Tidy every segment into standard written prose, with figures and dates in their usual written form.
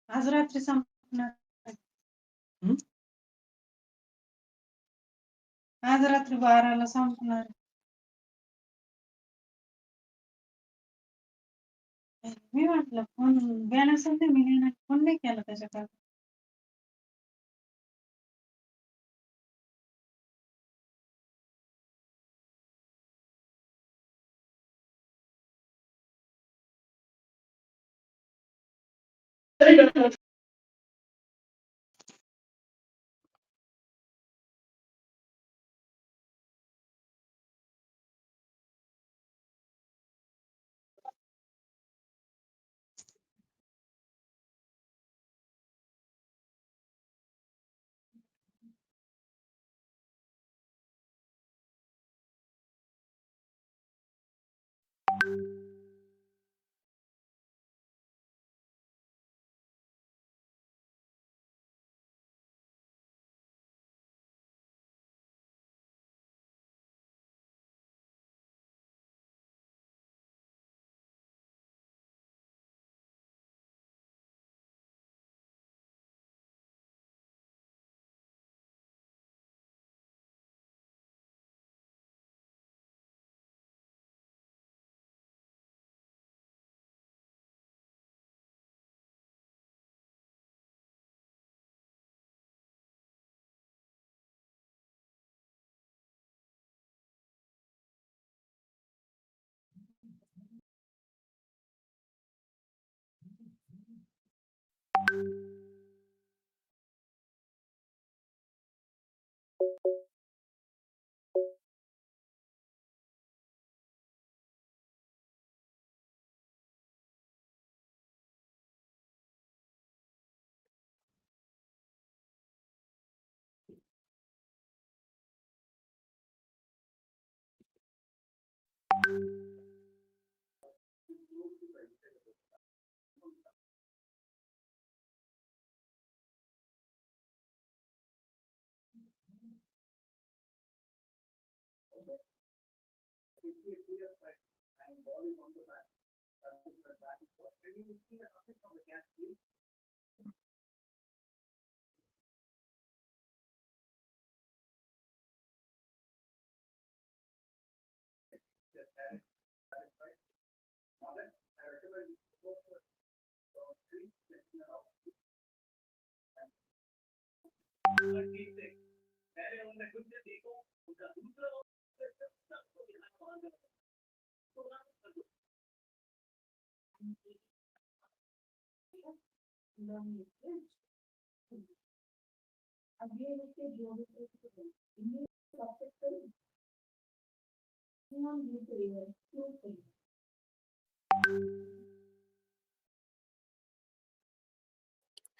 आज रात्री संपणार. आज रात्री 12ला संपणार. मी म्हटलं फोन बॅलन्स होते, मी नाही फोन नाही केला त्याच्याकडे.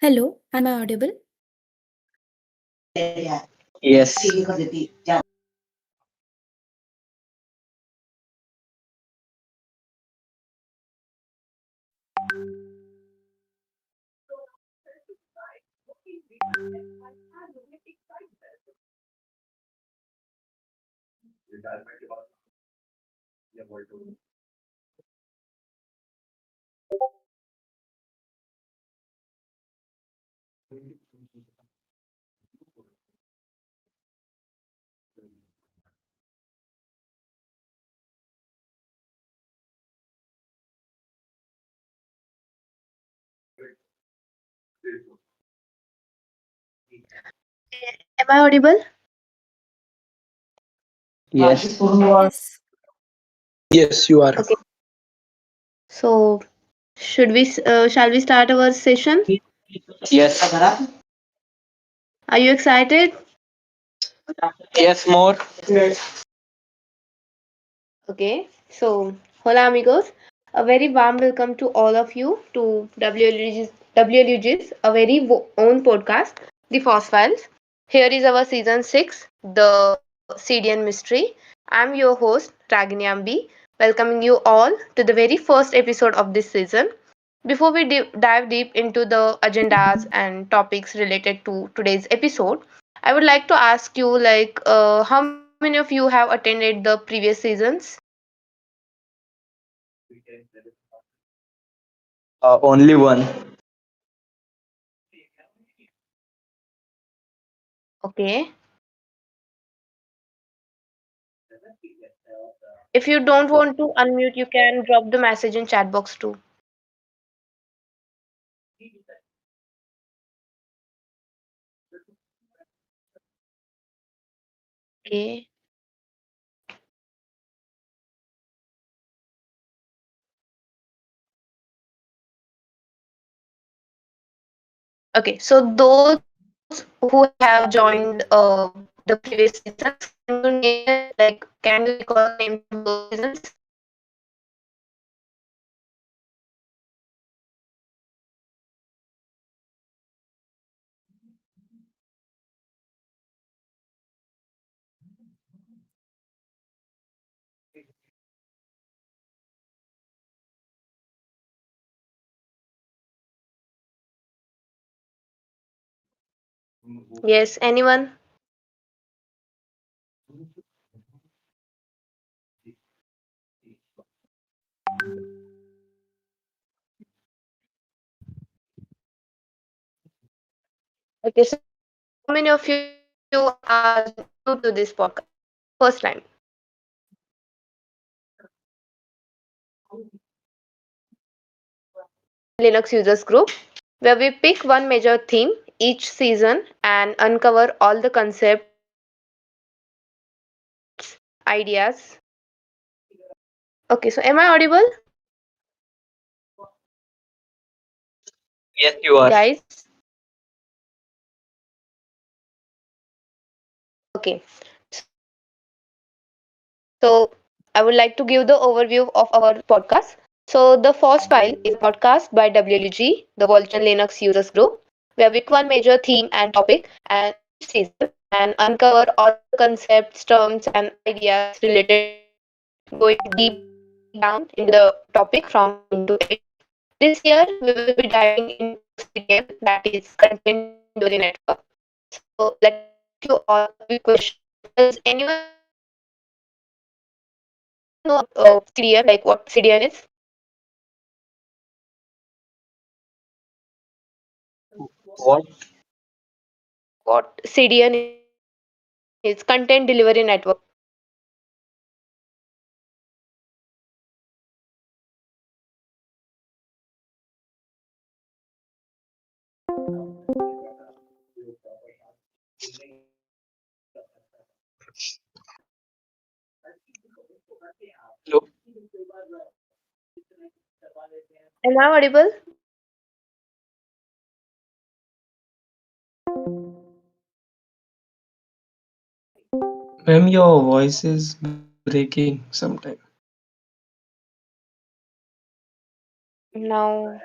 Hello, am I audible? Yes. Am I audible? Yes. Yes. Yes, you are. Okay. So, shall we start our session? Yes. Are you excited? Yes, more. Okay. So, hola amigos. A very warm welcome to all of you to WLUG's a very own podcast, the FOSS Files. Here is our season 6, the CDN Mystery. I'm your host, Ragini Ambi, welcoming you all to the very first episode of this season. Before we dive deep into the agendas and topics related to today's episode, I would like to ask you how many of you have attended the previous seasons? Only one. Okay. If you don't want to unmute, you can drop the message in chat box too. Okay. Okay. So those who have joined the previous seasons, can you name it? Like, can you recall the names of those seasons? Yes. Anyone? Okay. So how many of you are new to this podcast? First time. Linux users group, where we pick one major theme each season and uncover all the concepts, ideas. Okay, so am I audible, Yes, you are. guys? Okay, so I would like to give the overview of our podcast. So, the FOSS File is a podcast by WLUG, the Vulcan Linux Users Group, where we pick one major theme and topic and each season and uncover all the concepts, terms, and ideas related to it, going deep down into the topic from beginning to end. This year, we will be diving into CDN, that is Content Delivery Network. So, let me ask you all a quick question. Does anyone know about CDN, like what CDN is? What? What CDN is? Content Delivery Network. Hello. Am I audible? Ma'am, your voice is breaking sometime. Now,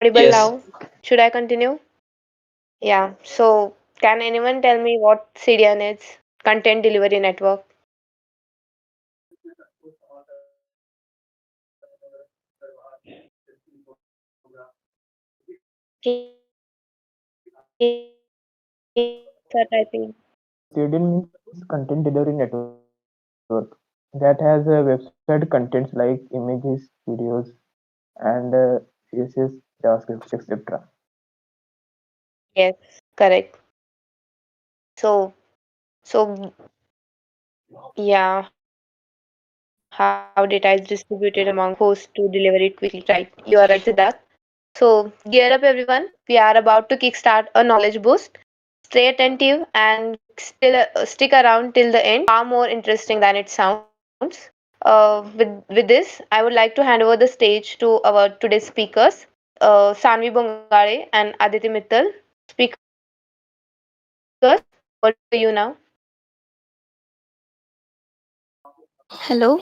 am I Yes. audible now? Should I continue? Yeah. So, can anyone tell me what CDN is? Content Delivery Network. Start typing. CDN means Content Delivery Network that has website contents like images, videos, and CSS, JavaScript, etc. Yes, correct. So, so yeah. how data is distributed among hosts to deliver it quickly, right? You are right, Siddharth. So, gear up everyone. We are about to kickstart a knowledge boost. Stay attentive and still stick around till the end. Far more interesting than it sounds. With this, I would like to hand over the stage to our today's speakers, Sanvi Bongare and Aditi Mittal. Speakers, over to you now. Hello.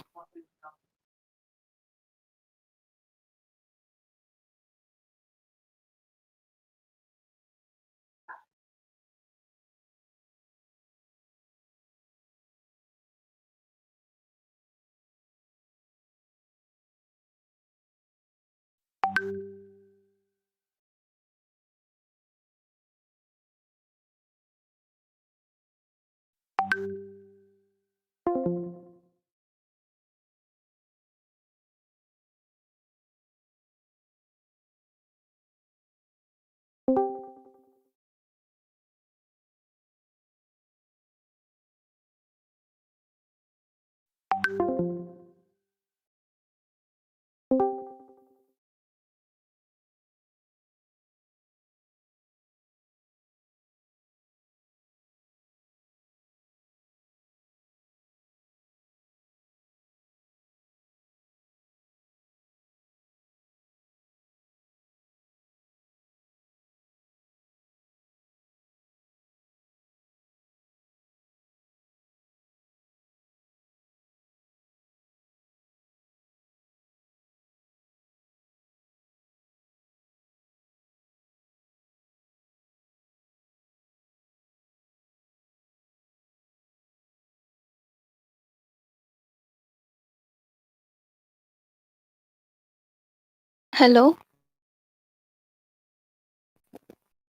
Hello.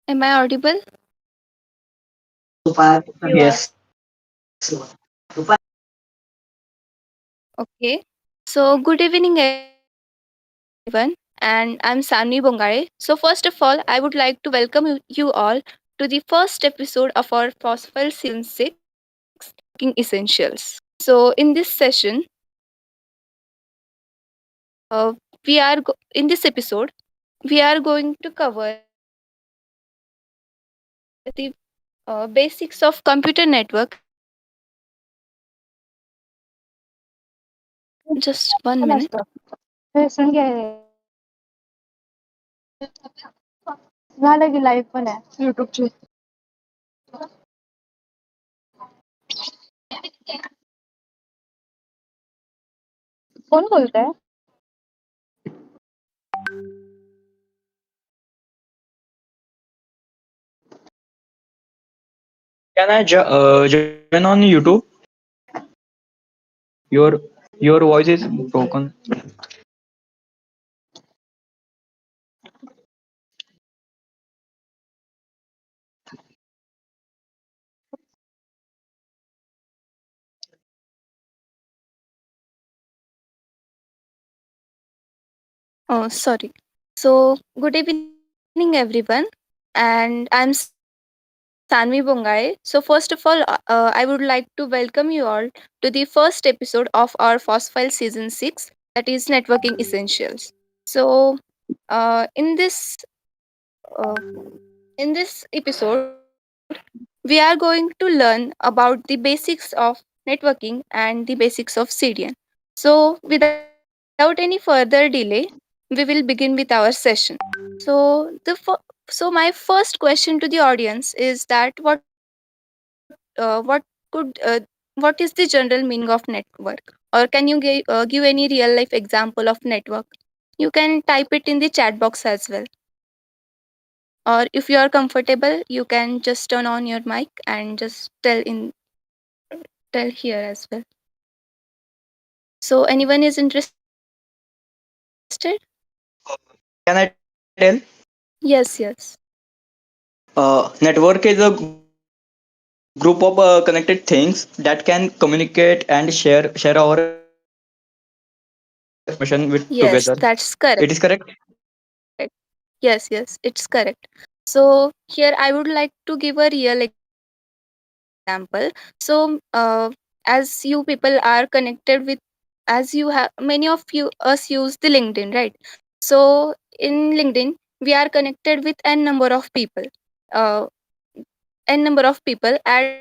Am I audible? Yes. Okay. So, good evening, everyone. And I'm Sanvi Bongare. So, first of all, I would like to welcome you all to the first episode of our Phosphile Season 6 Networking Essentials. So, in this session, in this episode, we are going to cover the basics of computer network and the networking essentials. Just 1 minute. झालं की live पण आहे युट्यूबची. कोण बोलतंय? Can I join on YouTube? Your your voice is broken. Oh, sorry. So, good evening, everyone. And I'm Sanvi Bongai. So, first of all, I would like to welcome you all to the first episode of our FOSS File Season 6, that is Networking Essentials. So, in this episode, we are going to learn about the basics of networking and the basics of CDN. So, without any further delay, we will begin with our session. So my first question to the audience is that what is the general meaning of network, or can you give any real life example of network? You can type it in the chat box as well, or if you are comfortable, you can just turn on your mic and just tell here as well. So anyone is interested? Can I tell? Yes, yes. Network is a group of connected things that can communicate and share our information with together. It is correct. Yes, that's correct. Correct. Yes, yes, it's correct. So here I would like to give a real example. So as you people are connected with as you have many of you us use the LinkedIn, right? So in LinkedIn, we are connected with n number of people, uh, and we want to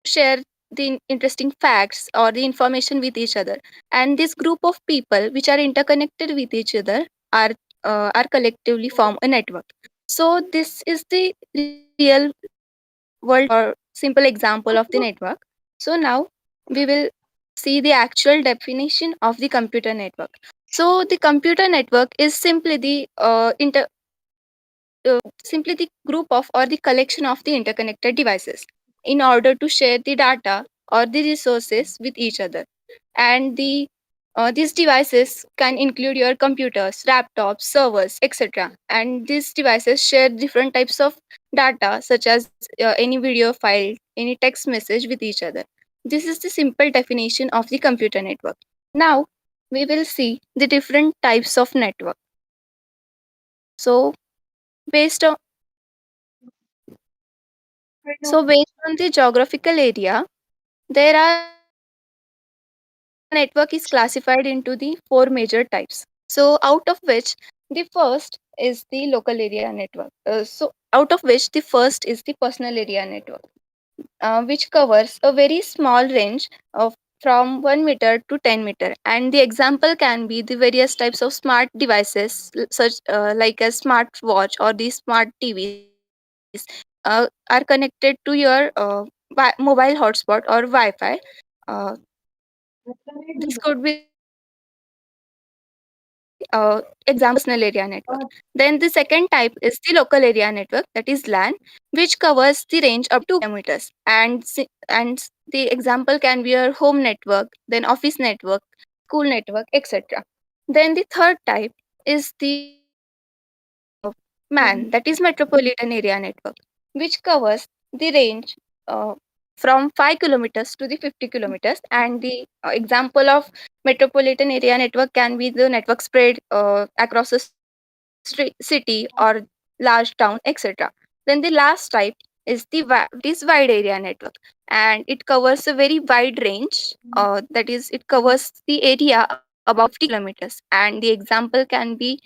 share the interesting facts or the information with each other. And this group of people which are interconnected with each other are are collectively form a network. So this is the real world simple example of the network. So now we will see the actual definition of the computer network. So the computer network is simply the simply the group of or the collection of the interconnected devices in order to share the data or the resources with each other. And these devices can include your computers, laptops, servers, etc. And these devices share different types of data, such as any video file, any text message with each other. This is the simple definition of the computer network. Now we will see the different types of network. So based on based on the geographical area, there are a network is classified into the four major types. So out of which the first is the local area network. Out of which the first is the personal area network, which covers a very small range of from 1 meter to 10 meter. And the example can be the various types of smart devices, such like a smart watch or the smart TVs, are connected to your mobile hotspot or Wi-Fi. Uh, this could be example of the personal area network. Then the second type is the local area network, that is LAN, which covers the range up to kilometers. And the example can be your home network, then office network, school network, etc. Then the third type is the MAN, that is metropolitan area network, which covers the range uh, from 5 kilometers to the 50 kilometers. And the example of metropolitan area network can be the network spread across a city or large town, etc. Then the last type is this wide area network, and it covers a very wide range. That is, it covers the area about 50 kilometers, and the example can be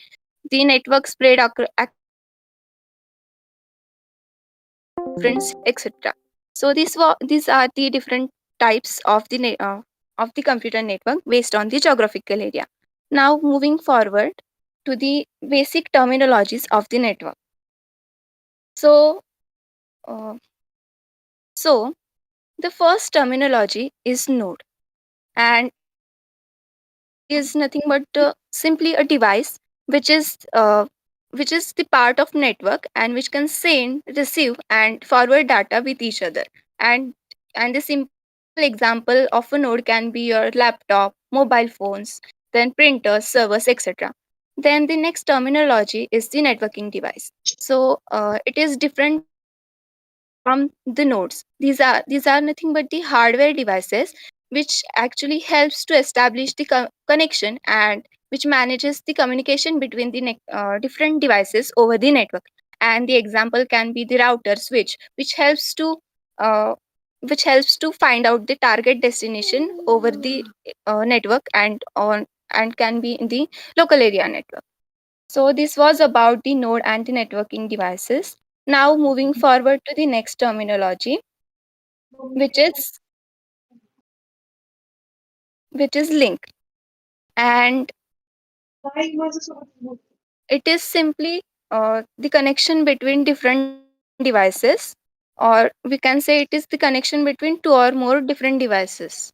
the network spread across different cities or etc. So these are the different types of of the computer network based on the geographical area. Now moving forward to the basic terminologies of the network. So uh, so the first terminology is node, and it is nothing but simply a device which is uh, which is the part of network and which can send, receive, and forward data with each other. And the simple example of a node can be your laptop, mobile phones, then printers, servers, etc. Then the next terminology is the networking device. So it is different from the nodes. These are nothing but the hardware devices which actually helps to establish the connection and which manages the communication between the different devices over the network. And the example can be the router switch, uh, which helps to find out the target destination over the network and can be in the local area network. So this was about the node and the networking devices. Now moving forward to the next terminology, which is link. And it is simply the connection between different devices, or we can say it is the connection between two or more different devices.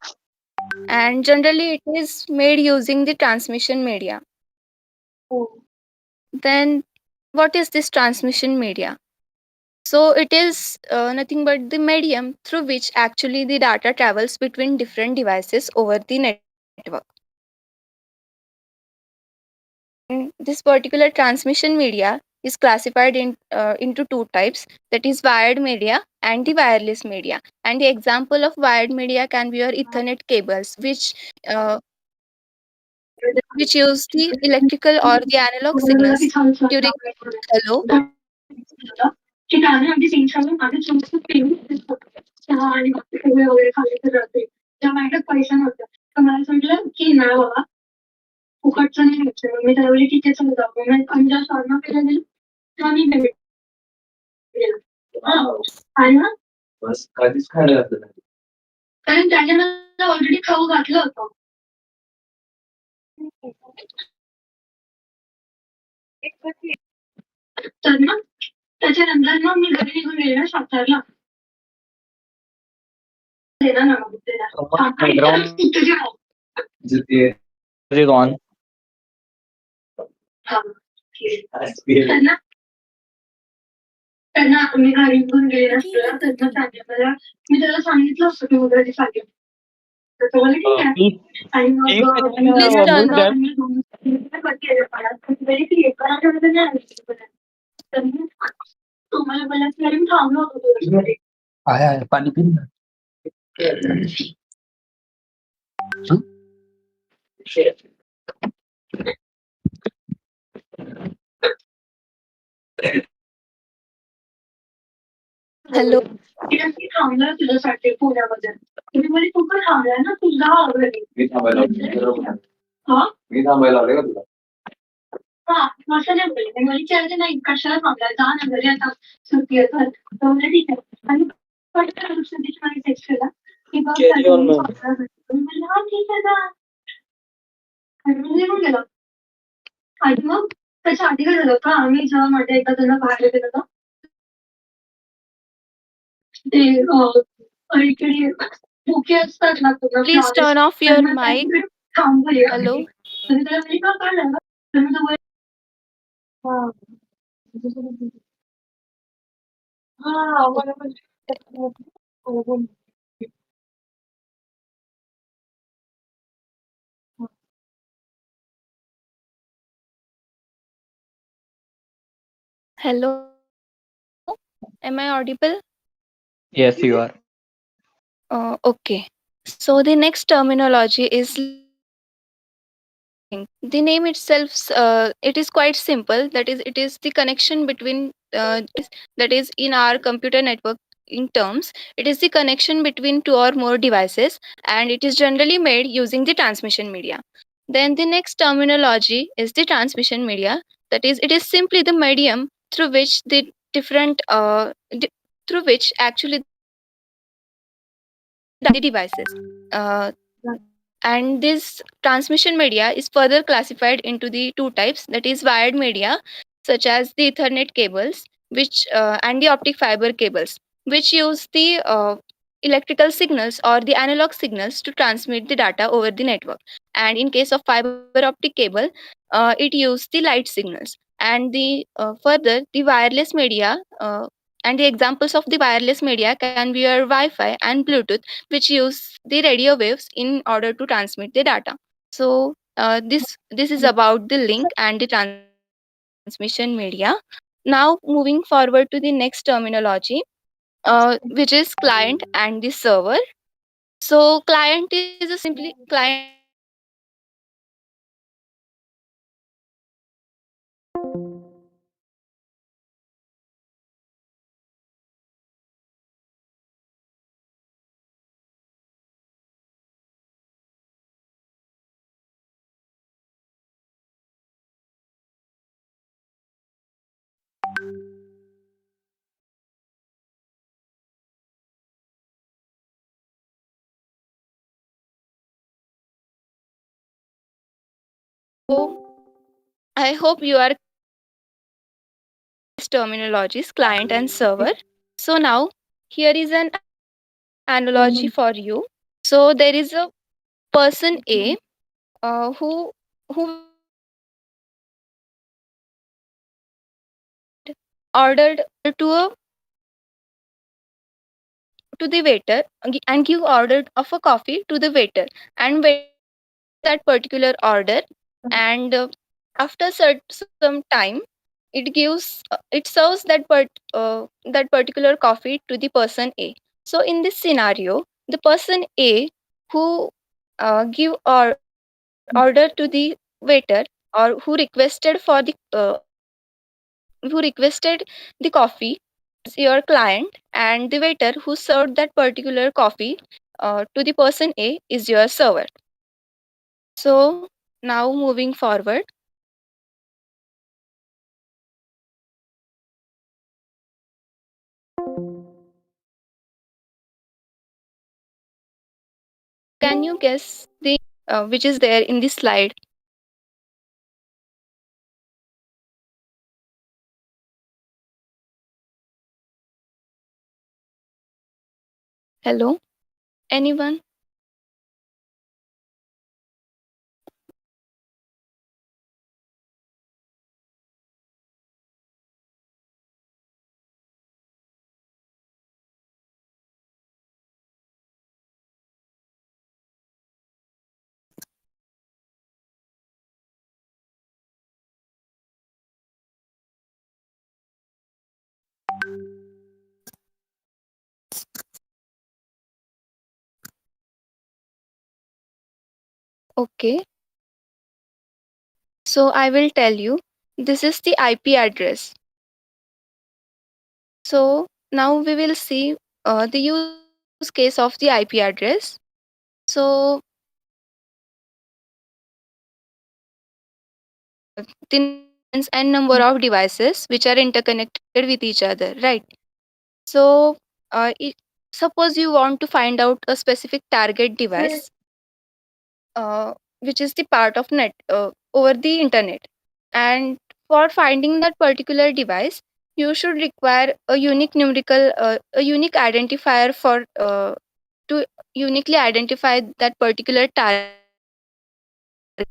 And generally it is made using the transmission media. Then what is this transmission media? So it is nothing but the medium through which actually the data travels between different devices over the network. And this particular transmission media is classified into two types, that is wired media and the wireless media. And the example of wired media can be your Ethernet cables, uh, which use the electrical or the analog signals during hello. मला म्हटलं की नाही बाबा फुकटचं नाही घ्यायचं. मी त्याला बोलली ठीक आहे चला जाऊ. मग आम्ही जेव्हा शॉर्मा खायला गेलो तेव्हा मी गेलो आणि मग बस कधीच खायला घातलं नाही. कारण त्याने मला ऑलरेडी खाऊ घातलं होतं. तर मग त्याच्यानंतर मग मी घरी निघून गेले ना सातारला. देणार ना मग त्याला. Background तुझ्या म्हणजे ते is on. हा, ठीक आहे. त्यांना त्यांना मी घरी निघून गेले नसतं त्यांना सांगितलं मी त्याला सांगितलं असतं की उद्या सांगेल. तर तो बोलला ठीक आहे. Please, आणि please mug can me Please you turn mute off. them? तर मग तो मला बोलला की अरे मी थांबलो होतो तुझ्यासाठी. आहे पाणी पिन ना. Hello. मी थांबलोय तुझ्यासाठी पुण्यामध्ये. तुम्ही म्हणे तू पण थांबलाय ना तू जा घरी. मी थांबायला लावले. हा मी थांबायला लावले का तुला? हा असं नाही बोलले. मी बोलली चालते नाही कशाला थांबलाय जा ना घरी आता सुट्टी आहे तर. तो म्हणला ठीक आहे. आणि पटकन दुसऱ्या दिवशी मला टेक्स्ट केला की बघ Carry on, मी ma'am. स्वतःला भेटतो. मी म्हणलं हा ठीक आहे जा. आणि मी निघून गेलो. आणि मग त्याच्या आधी काय झालं होतं आम्ही जेव्हा मध्ये एकदा त्यांना बाहेर गेलो होतो ते इकडे बुके असतात ना पूर्ण Please flowers turn off your त्यांना mic. त्यांच्याकडे थांबवले Hello. आम्ही. तर त्याला मी का काढलं ना तर मी तो बोलला, हा हा मला पण Hello. Am I audible? Yes, you are. Okay. So the next terminology is link. The name itself, it is quite simple. That is, it is the connection between that is in our computer network. In terms, it is the connection between two or more devices, and it is generally made using the transmission media. Then the next terminology is the transmission media. That is, it is simply the medium through which the different through which actually the devices. Uh, and this transmission media is further classified into the two types, that is wired media such as the ethernet cables which and the optic fiber cables which use the electrical signals or the analog signals to transmit the data over the network, and in case of fiber optic cable it uses the light signals. And the further the wireless media and the examples of the wireless media can be your Wi-Fi and Bluetooth, which use the radio waves in order to transmit the data. So this is about the link and the transmission media. Now moving forward to the next terminology, which is client and the server. So client is a simply client is simply the device which receives the data from the server, and the server is simply the device which receives the data from the client. So I hope you are clear with these terminologies, client and server. So now here is an analogy for you. So there is a person A who went ordered to the waiter and give order of a coffee to the waiter, and waiter serves that particular order, and after some time it gives it serves that particular coffee to the person A. So in this scenario the person A who give or order to the waiter, or who requested for the who requested the coffee is your client, and the waiter who served that particular coffee to the person A is your server. So now moving forward, can you guess the which is there in the slide? Hello, anyone? Okay, so I will tell you. This is the IP address. So now we will see the use case of the IP address. So the network and number of devices which are interconnected with each other, right? So suppose you want to find out a specific target device, which is the part of net over the internet, and for finding that particular device, you should require a unique numerical, a unique identifier for to uniquely identify that particular target,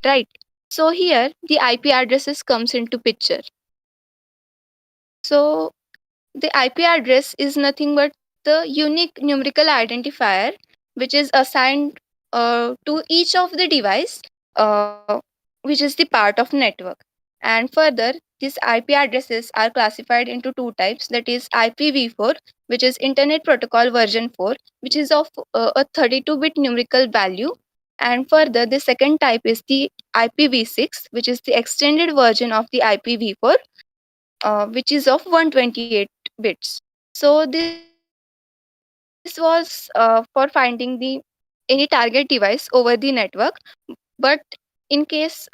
right? So here the IP addresses comes into picture. So the IP address is nothing but the unique numerical identifier which is assigned to each of the device, uh, which is the part of network. And further, these IP addresses are classified into two types, that is IPv4, which is Internet Protocol version 4, which is of a 32-bit numerical value. And further, the second type is the IPv6, which is the extended version of the IPv4, which is of 128 bits. So this was for finding the any target device over the network. But in case,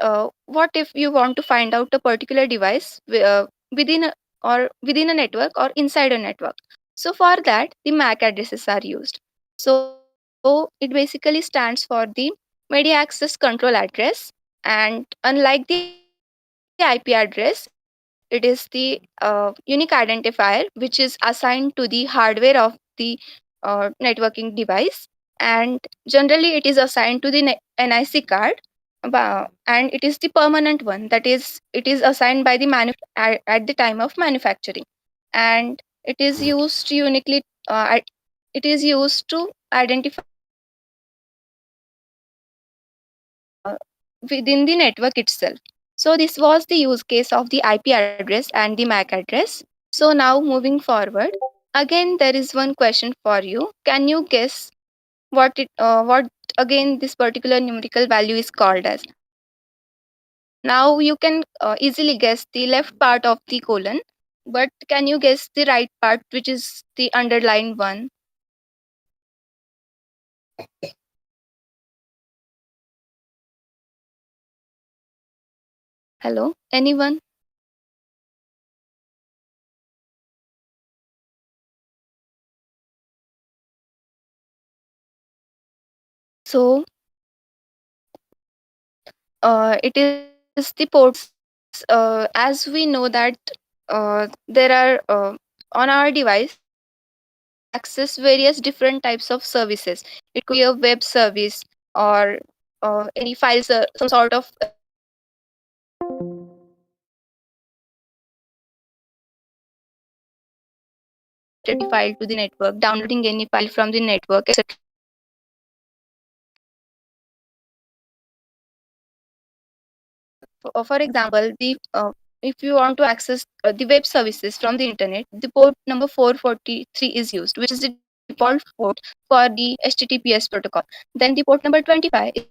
what if you want to find out a particular device within or within a network or inside a network? So for that, the MAC addresses are used. So it basically stands for the Media Access Control Address, and unlike the IP address, it is the unique identifier which is assigned to the hardware of the networking device, and generally it is assigned to the NIC card, and it is the permanent one, that is it is assigned by the manufacturer at the time of manufacturing, and it is used uniquely, it is used to identify the device within the network itself. So this was the use case of the IP address and the MAC address. So now moving forward, again there is one question for you. Can you guess what again this particular numerical value is called as? Now you can easily guess the left part of the colon, but can you guess the right part, which is the underlined one? Hello, anyone? So it is the port number 6. As we know that there are on our device we can access various different types of services. It could be a web service or any files, some sort of related file to the network, downloading any file from the network, etc. For example, the if you want to access the web services from the internet, the port number 443 is used, which is the default port for the HTTPS protocol. Then the port number 25 is used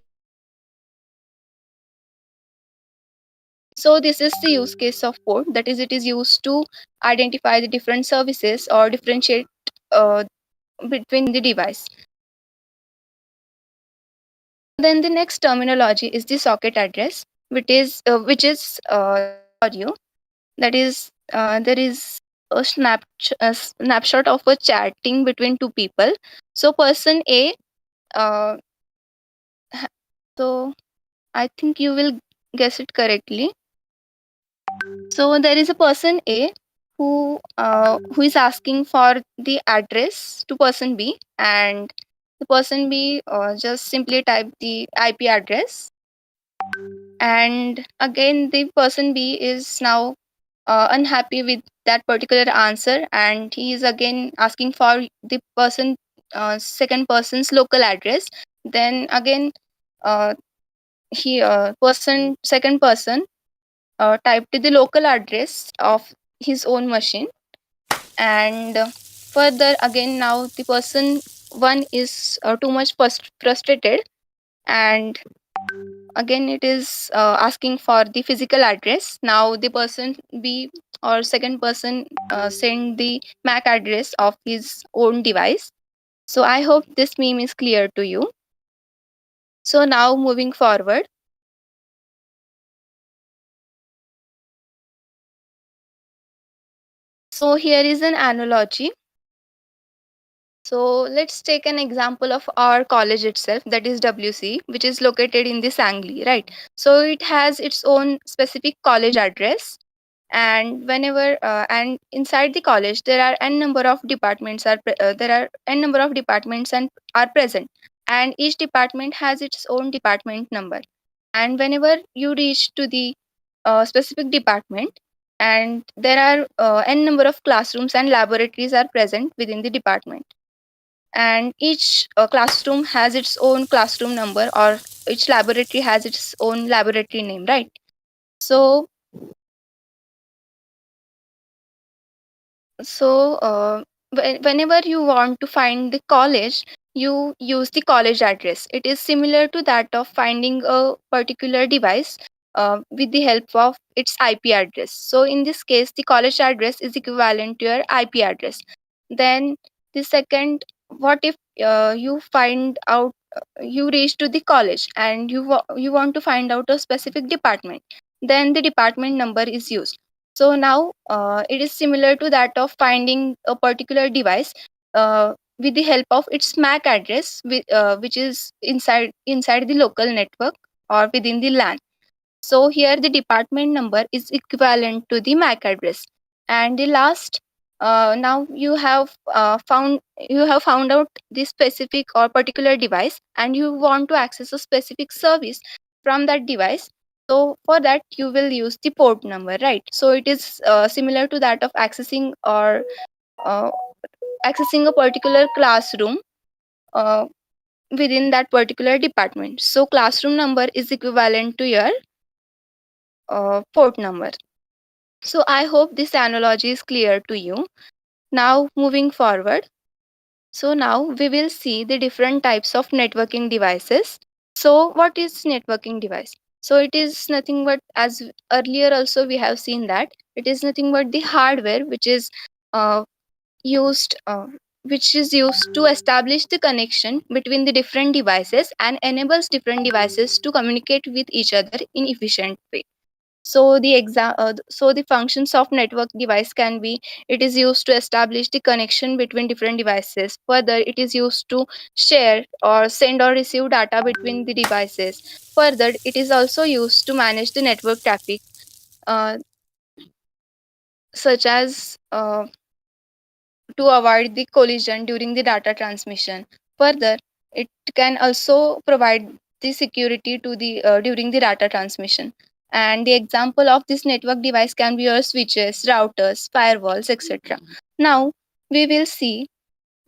for the HTTP protocol. So this is the use case of port, that is, it is used to identify the different services or differentiate uh, between the device. Then the next terminology is the socket address, which is for you. That is, there is a snapshot of a chatting between two people. So person A, uh, ha- so I think you will guess it correctly. So there is a person A who is asking for the address to person B, and the person B just simply type the IP address, and again the person B is now unhappy with that particular answer, and he is again asking for the second person's local address. Then again, uh, he person second person typed the local address of his own machine, and further again now the person one is too much frustrated, and again it is asking for the physical address. Now the person B or second person send the MAC address of his own device. So I hope this meme is clear to you. So now moving forward, so here is an analogy. So let's take an example of our college itself, that is WC, which is located in the Sangli, right? So it has its own specific college address, and whenever and inside the college there are n number of departments there are n number of departments and are present, and each department has its own department number. And whenever you reach to the specific department, and there are n number of classrooms and laboratories are present within the department, and each classroom has its own classroom number, or each laboratory has its own laboratory name, right? So whenever you want to find the college, you use the college address. It is similar to that of finding a particular device with the help of its IP address. So in this case the college address is equivalent to your IP address. Then the second, what if you find out you reach to the college and you want to find out a specific department, then the department number is used. So now it is similar to that of finding a particular device with the help of its MAC address, which is inside the local network or within the LAN. So here the department number is equivalent to the MAC address. And the last, now you have found out this specific or particular device, and you want to access a specific service from that device. So for that you will use the port number, right? So it is similar to that of uh, accessing a particular classroom uh, within that particular department. So classroom number is equivalent to your port number. So I hope this analogy is clear to you. Now moving forward. So now we will see the different types of networking devices. So what is networking device? So it is nothing but, as earlier also we have seen, that it is nothing but the hardware uh, used which is used to establish the connection between the different devices and enables different devices to communicate with each other in efficient way. So the functions of network device can be: it is used to establish the connection between different devices. Further, it is used to share or send or receive data between the devices. Further, it is also used to manage the network traffic, uh, such as to avoid the collision during the data transmission. Further, it can also provide the security to the during the data transmission. And the example of this network device can be your switches, routers, firewalls, etc. Now we will see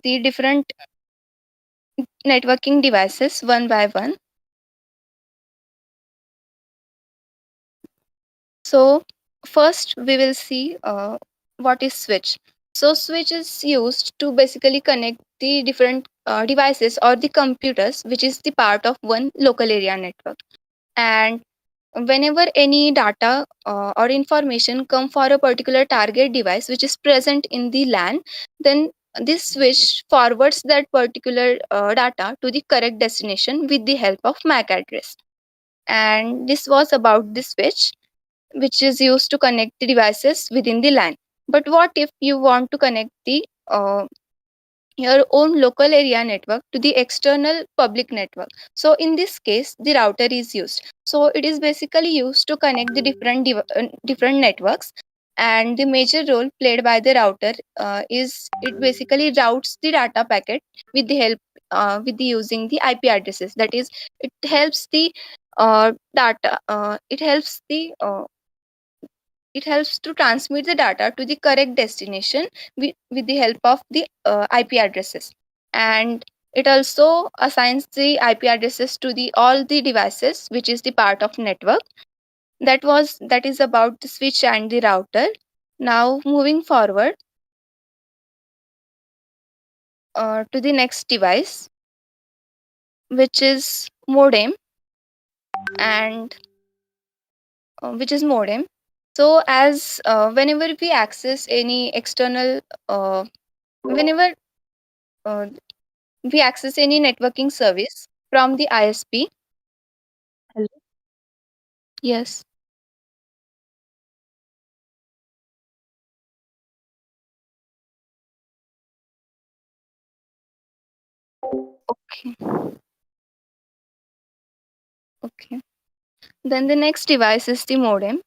the different networking devices one by one. So first we will see what is switch. So switch is used to basically connect the different devices or the computers, which is the part of one local area network. And whenever any data or information come for a particular target device which is present in the LAN, then this switch forwards that particular data to the correct destination with the help of MAC address. And this was about the switch, which is used to connect the devices within the LAN. But what if you want to connect the your own local area network to the external public network? So in this case, the router is used. So it is basically used to connect the different networks, and the major role played by the router is it basically routes the data packet with the help with the using the IP addresses. That is, it helps the data. It helps to transmit the data to the correct destination with the help of the IP addresses. And it also assigns the IP addresses to the all the devices, which is the part of network. That is about the switch and the router. Now moving forward to the next device, which is modem, and which is modem. So as whenever we access any external whenever uh, we access any networking service from the ISP. Hello. Yes. Okay. Okay. Then the next device is the modem.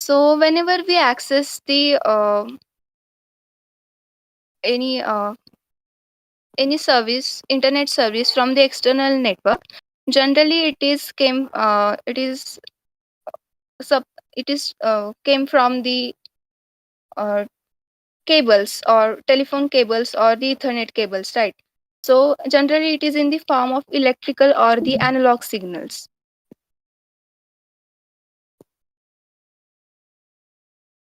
So whenever we access the any uh, any service, internet service from the external network, generally it is sub it is came from the uh, cables or telephone cables or the Ethernet cables, right? So generally it is in the form of electrical or the analog signals.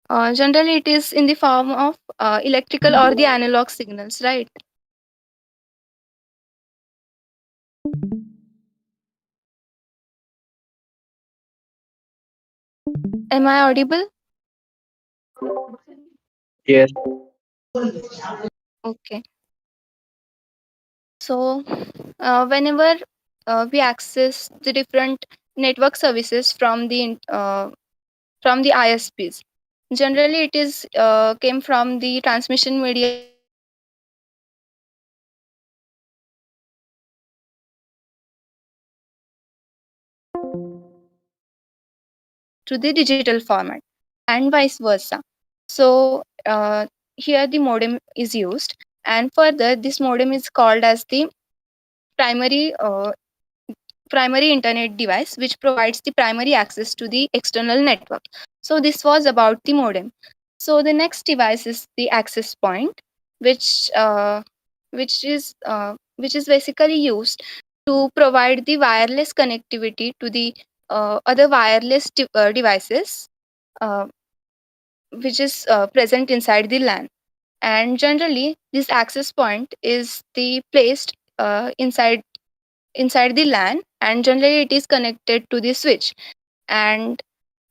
Generally it is in the form of electrical or the analog signals, right? Am I audible? Yes. Okay. So whenever we access the different network services from the ISPs, generally it is came from the transmission medium of analog signals to the digital format and vice versa. So here the modem is used, and further this modem is called as the primary primary internet device, which provides the primary access to the external network. So this was about the modem. So the next device is the access point, which uh, which is basically used to provide the wireless connectivity to the other wireless devices, uh, which is present inside the LAN. And generally, this access point is the placed inside the LAN, and generally it is connected to the switch. And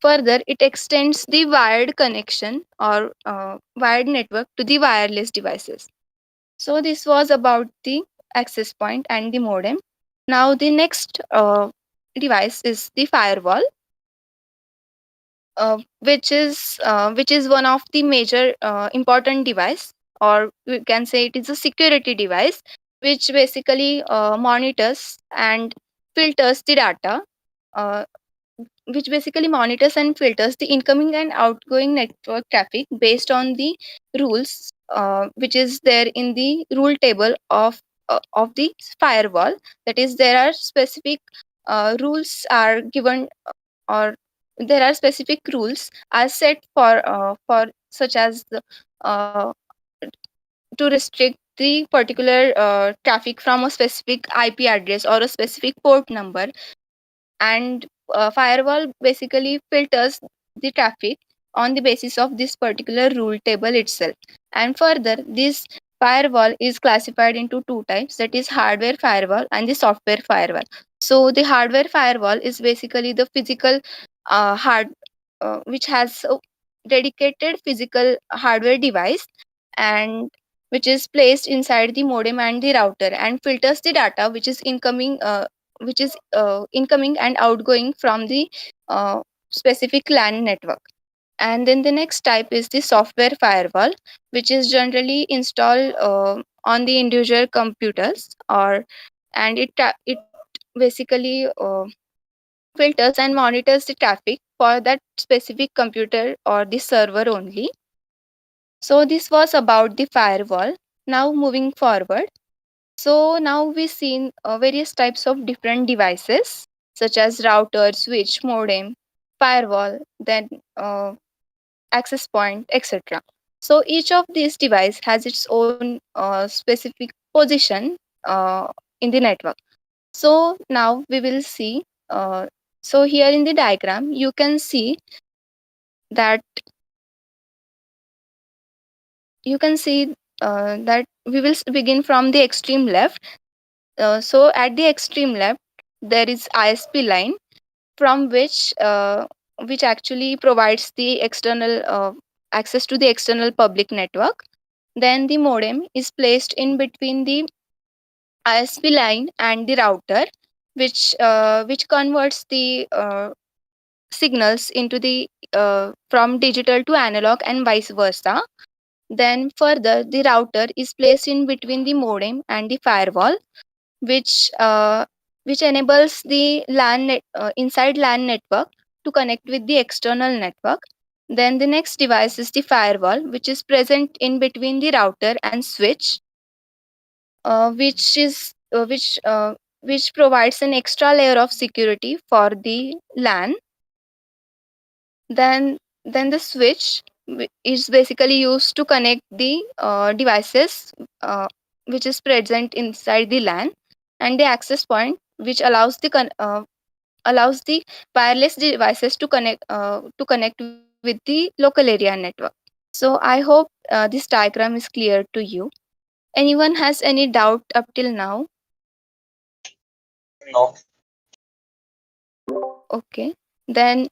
further, it extends the wired connection or wired network to the wireless devices. So this was about the access point and the modem. Now the next device is the firewall, which is one of the major important device, or we can say it is a security device, which basically monitors and filters the data, uh, which basically monitors and filters the incoming and outgoing network traffic based on the rules which is there in the rule table of the firewall. That is, there are specific rules are given, or there are specific rules are set for such as uh, to restrict the particular traffic from a specific IP address or a specific port number. And firewall basically filters the traffic on the basis of this particular rule table itself. And further, this firewall is classified into two types, that is hardware firewall and the software firewall. So the hardware firewall is basically the physical hard which has a dedicated physical hardware device, and which is placed inside the modem and the router and filters the data which is incoming and outgoing from the uh, specific LAN network. And then the next type is the software firewall, which is generally installed on the individual computers, or and it basically filters and monitors the traffic for that specific computer or the server only. So this was about the firewall. Now moving forward, so now we've seen various types of different devices such as router, switch, modem, firewall, then access point, etc. So each of these device has its own specific position in the network. So now we will see. So here in the diagram, you can see that that we will begin from the extreme left. So at the extreme left, there is ISP line from which actually provides the external access to the external public network. Then the modem is placed in between the ISP line and the router, which converts the signals into the from digital to analog and vice versa. Then further, the router is placed in between the modem and the firewall, which enables the inside LAN network to connect with the external network. Then the next device is the firewall, which is present in between the router and switch, which provides an extra layer of security for the LAN. Then the switch is basically used to connect the devices which is present inside the LAN, and the access point which allows the wireless devices to connect with the local area network. So I hope this diagram is clear to you. Anyone has any doubt up till now? No. Okay. Then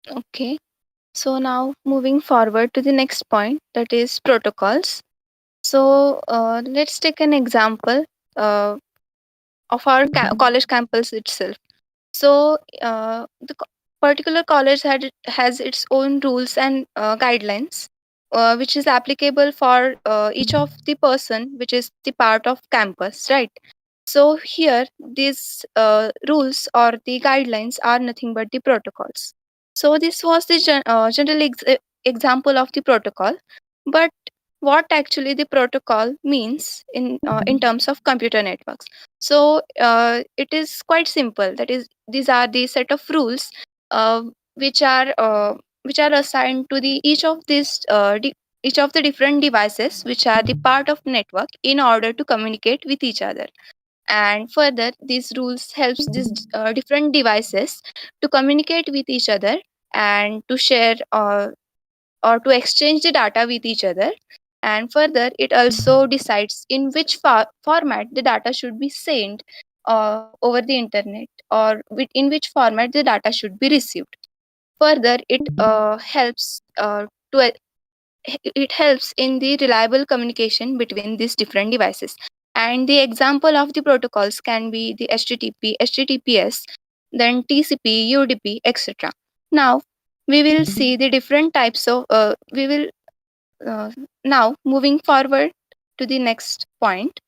Okay. So now moving forward to the next point, that is protocols. So let's take an example uh, of our college campus itself. So the particular college has its own rules and guidelines, which is applicable for each of the person which is the part of campus, right? So here these rules or the guidelines are nothing but the protocols. So this was the general example of the protocol, but what actually the protocol means in terms of computer networks. So it is quite simple. That is, these are the set of rules uh, which are uh, which are assigned to the each of the different devices which are the part of network in order to communicate with each other. And further, these rules helps these different devices to communicate with each other and to share or to exchange the data with each other. And further, it also decides in which format the data should be sent over the internet, or in which format the data should be received. Further, to it helps in the reliable communication between these different devices. And the example of the protocols can be the HTTP, HTTPS, then TCP, UDP, etc. Now we will see the different types of we will now moving forward to the next point.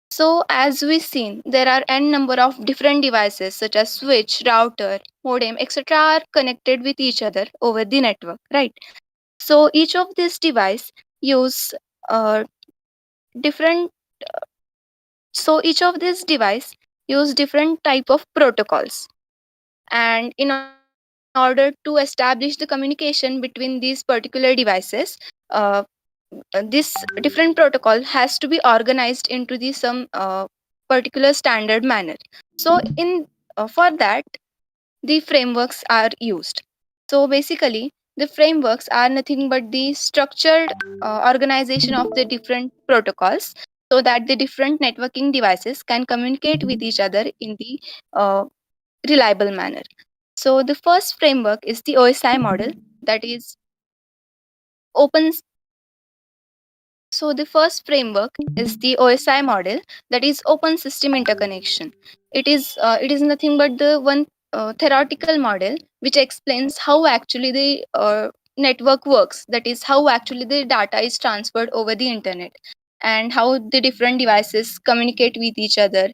So as we seen, there are n number of different devices such as switch, router, modem, etc. are connected with each other over the network, right? So each of these device use uh, different So each of these device use different type of protocols, and in order to establish the communication between these particular devices, uh, this different protocol has to be organized into the some particular standard manner. So in for that, the frameworks are used. So basically, the frameworks are nothing but the structured organization of the different protocols, so that the different networking devices can communicate with each other in the uh, reliable manner. So the first framework is the OSI model, that is open. So the first framework is the OSI model, that is open system interconnection. It is nothing but the one theoretical model which explains how actually the network works. That is how actually the data is transferred over the internet, and how the different devices communicate with each other,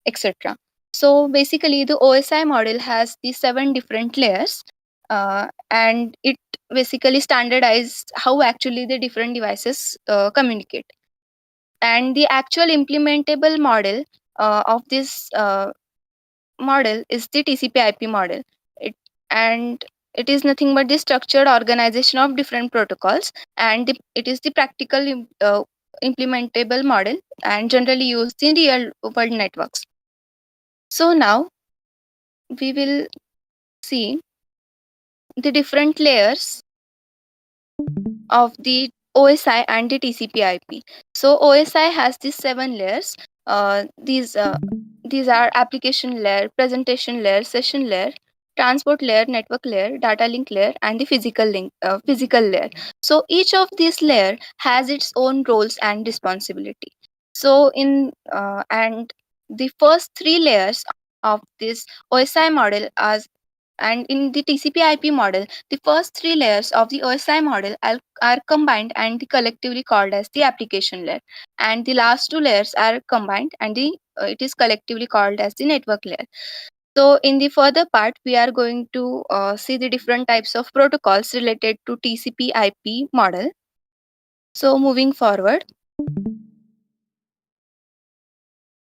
etc. So basically, the OSI model has the 7 different layers, and it basically standardizes how actually the different devices communicate. And the actual implementable model of this model is the TCP/IP model. It and it is nothing but the structured organization of different protocols, and it is the practical implementable model, and generally used in real world networks. So now we will see the different layers of the OSI and the TCP/IP. So OSI has these 7 layers. These are application layer, presentation layer, session layer, transport layer, network layer, data link layer, and the physical layer. So each of these layer has its own roles and responsibility. So in and the first 3 layers of this OSI model and in the TCP/IP model, the first 3 layers of the OSI model are combined and collectively called as the application layer, and the last 2 layers are combined and it is collectively called as the network layer. So in the further part, we are going to see the different types of protocols related to TCP/IP model. So moving forward,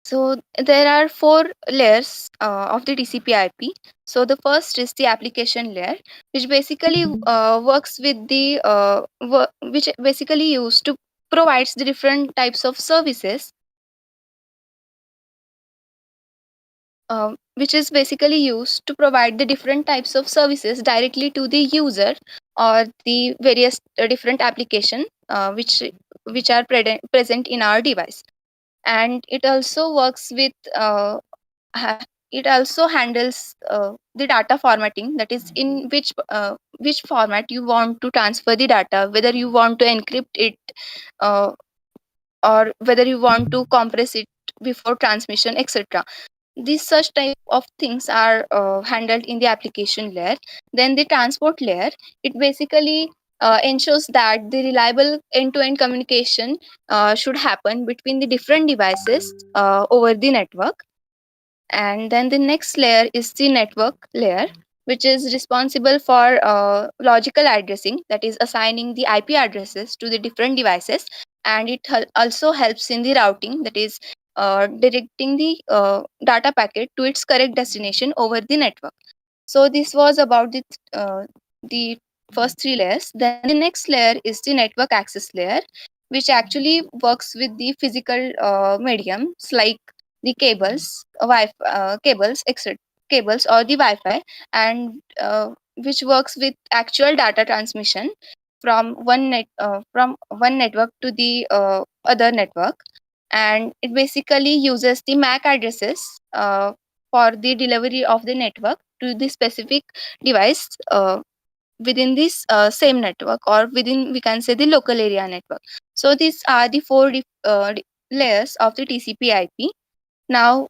so there are 4 layers of the TCP/IP. So the first is the application layer, which basically works with which basically used to provides the different types of services, which is basically used to provide the different types of services directly to the user or the various different application which are present in our device. And it also works with it also handles the data formatting, that is in which format you want to transfer the data, whether you want to encrypt it uh, or whether you want to compress it before transmission, etc. These such type of things are handled in the application layer. Then the transport layer, it basically ensures that the reliable end-to-end communication should happen between the different devices over the network. And then the next layer is the network layer, which is responsible for logical addressing, that is assigning the IP addresses to the different devices. And it also helps in the routing, that is directing the data packet to its correct destination over the network. So this was about the first 3 layers. Then the next layer is the network access layer, which actually works with the physical mediums like the cables, etc. Cables or the Wi-Fi, and which works with actual data transmission from one network to the other network. And it basically uses the MAC addresses for the delivery of the network to the specific device within this same network, or within, we can say, the local area network. So these are the layers of the TCP/IP. Now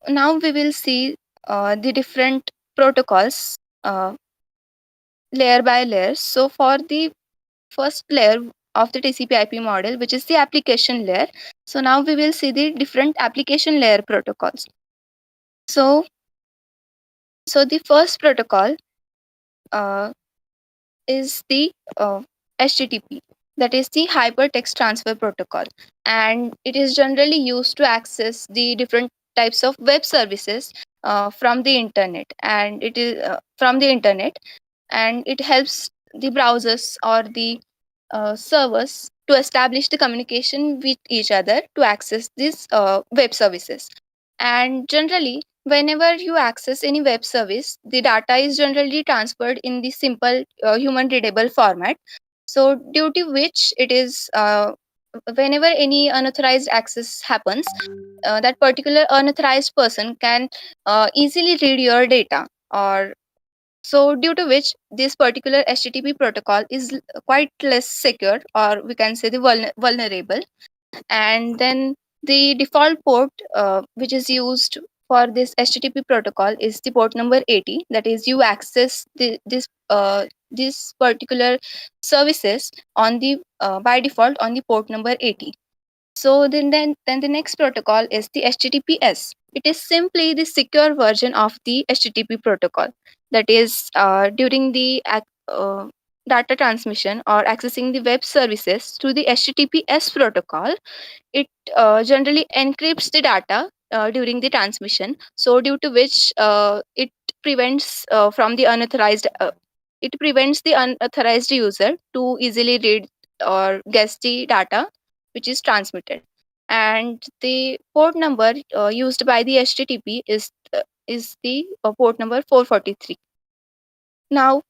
now we will see the different protocols layer by layer. So for the first layer of the TCP/IP model, which is the application layer, so now we will see the different application layer protocols. So so the first protocol uh, is the HTTP. that is the hypertext transfer protocol, and it is generally used to access the different types of web services from the internet, and it is from the internet, and it helps the browsers or the servers to establish the communication with each other to access these web services. And generally, whenever you access any web service, the data is generally transferred in the simple human readable format. So, due to which it is whenever any unauthorized access happens, that particular unauthorized person can easily read your data, or so due to which this particular http protocol is quite less secure, or we can say the vulnerable. And then the default port which is used for this http protocol is the port number 80, that is you access this particular services on the by default on the port number 80. So then the next protocol is the HTTPS. It is simply the secure version of the HTTP protocol. That is, during the data transmission or accessing the web services through the HTTPS protocol, it generally encrypts the data during the transmission. So due to which it prevents from the unauthorized. It prevents the unauthorized user to easily read or guess the data which is transmitted. And the port number used by the HTTP is the port number 443. Now,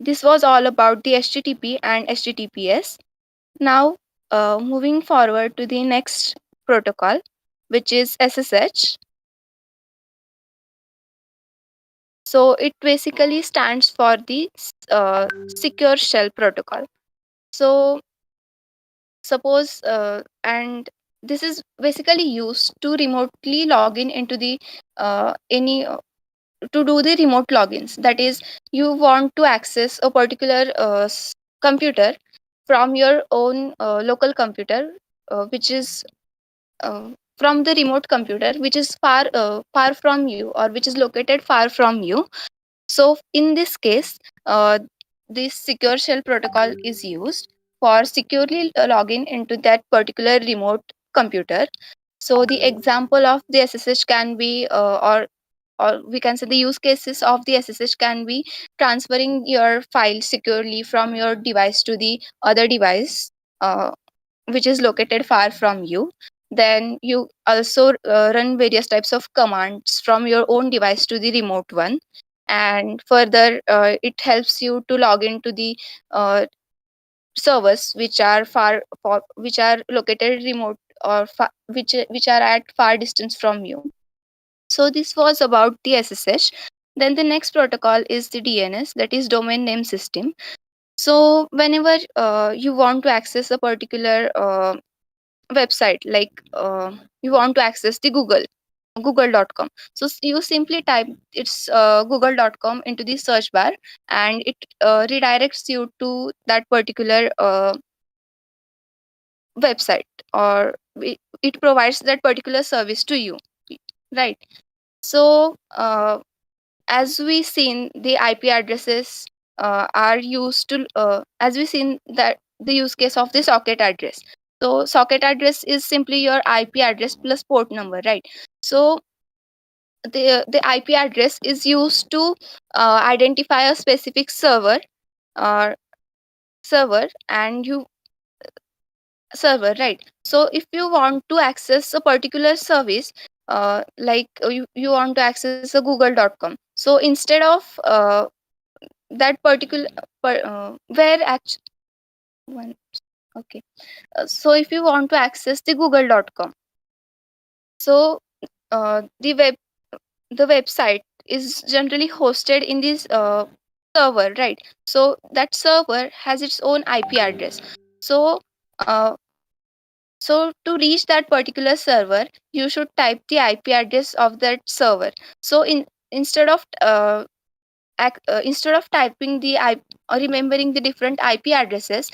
this was all about the HTTP and HTTPS. Now, moving forward to the next protocol, which is SSH. So, it basically stands for the Secure Shell Protocol. So, suppose and this is basically used to remotely log in into the any to do the remote logins. That is, you want to access a particular computer from your own local computer, which is uh, from the remote computer which is far from you, or which is located far from you. So in this case, this secure shell protocol is used for securely logging into that particular remote computer. So the example of the SSH can be, or we can say the use cases of the SSH can be transferring your file securely from your device to the other device, which is located far from you. Then you also run various types of commands from your own device to the remote one. And further, it helps you to log into the servers which are which are located remote, or which are at far distance from you. So this was about the SSH. Then the next protocol is the DNS, that is domain name system. So whenever you want to access a particular website, like you want to access the google.com, so you simply type it's google.com into the search bar, and it redirects you to that particular website, or it provides that particular service to you, right? So as we seen, the IP addresses are used to as we seen that the use case of the socket address. So socket address is simply your IP address plus port number, right? So the IP address is used to identify a specific or server and you server, right? So if you want to access a particular service, like you want to access a google.com, so instead of that particular where actually one okay so if you want to access the google.com, so the website is generally hosted in this server, right? So that server has its own IP address. So uh, so to reach that particular server, you should type the IP address of that server. So instead of instead of typing the IP or remembering the different IP addresses,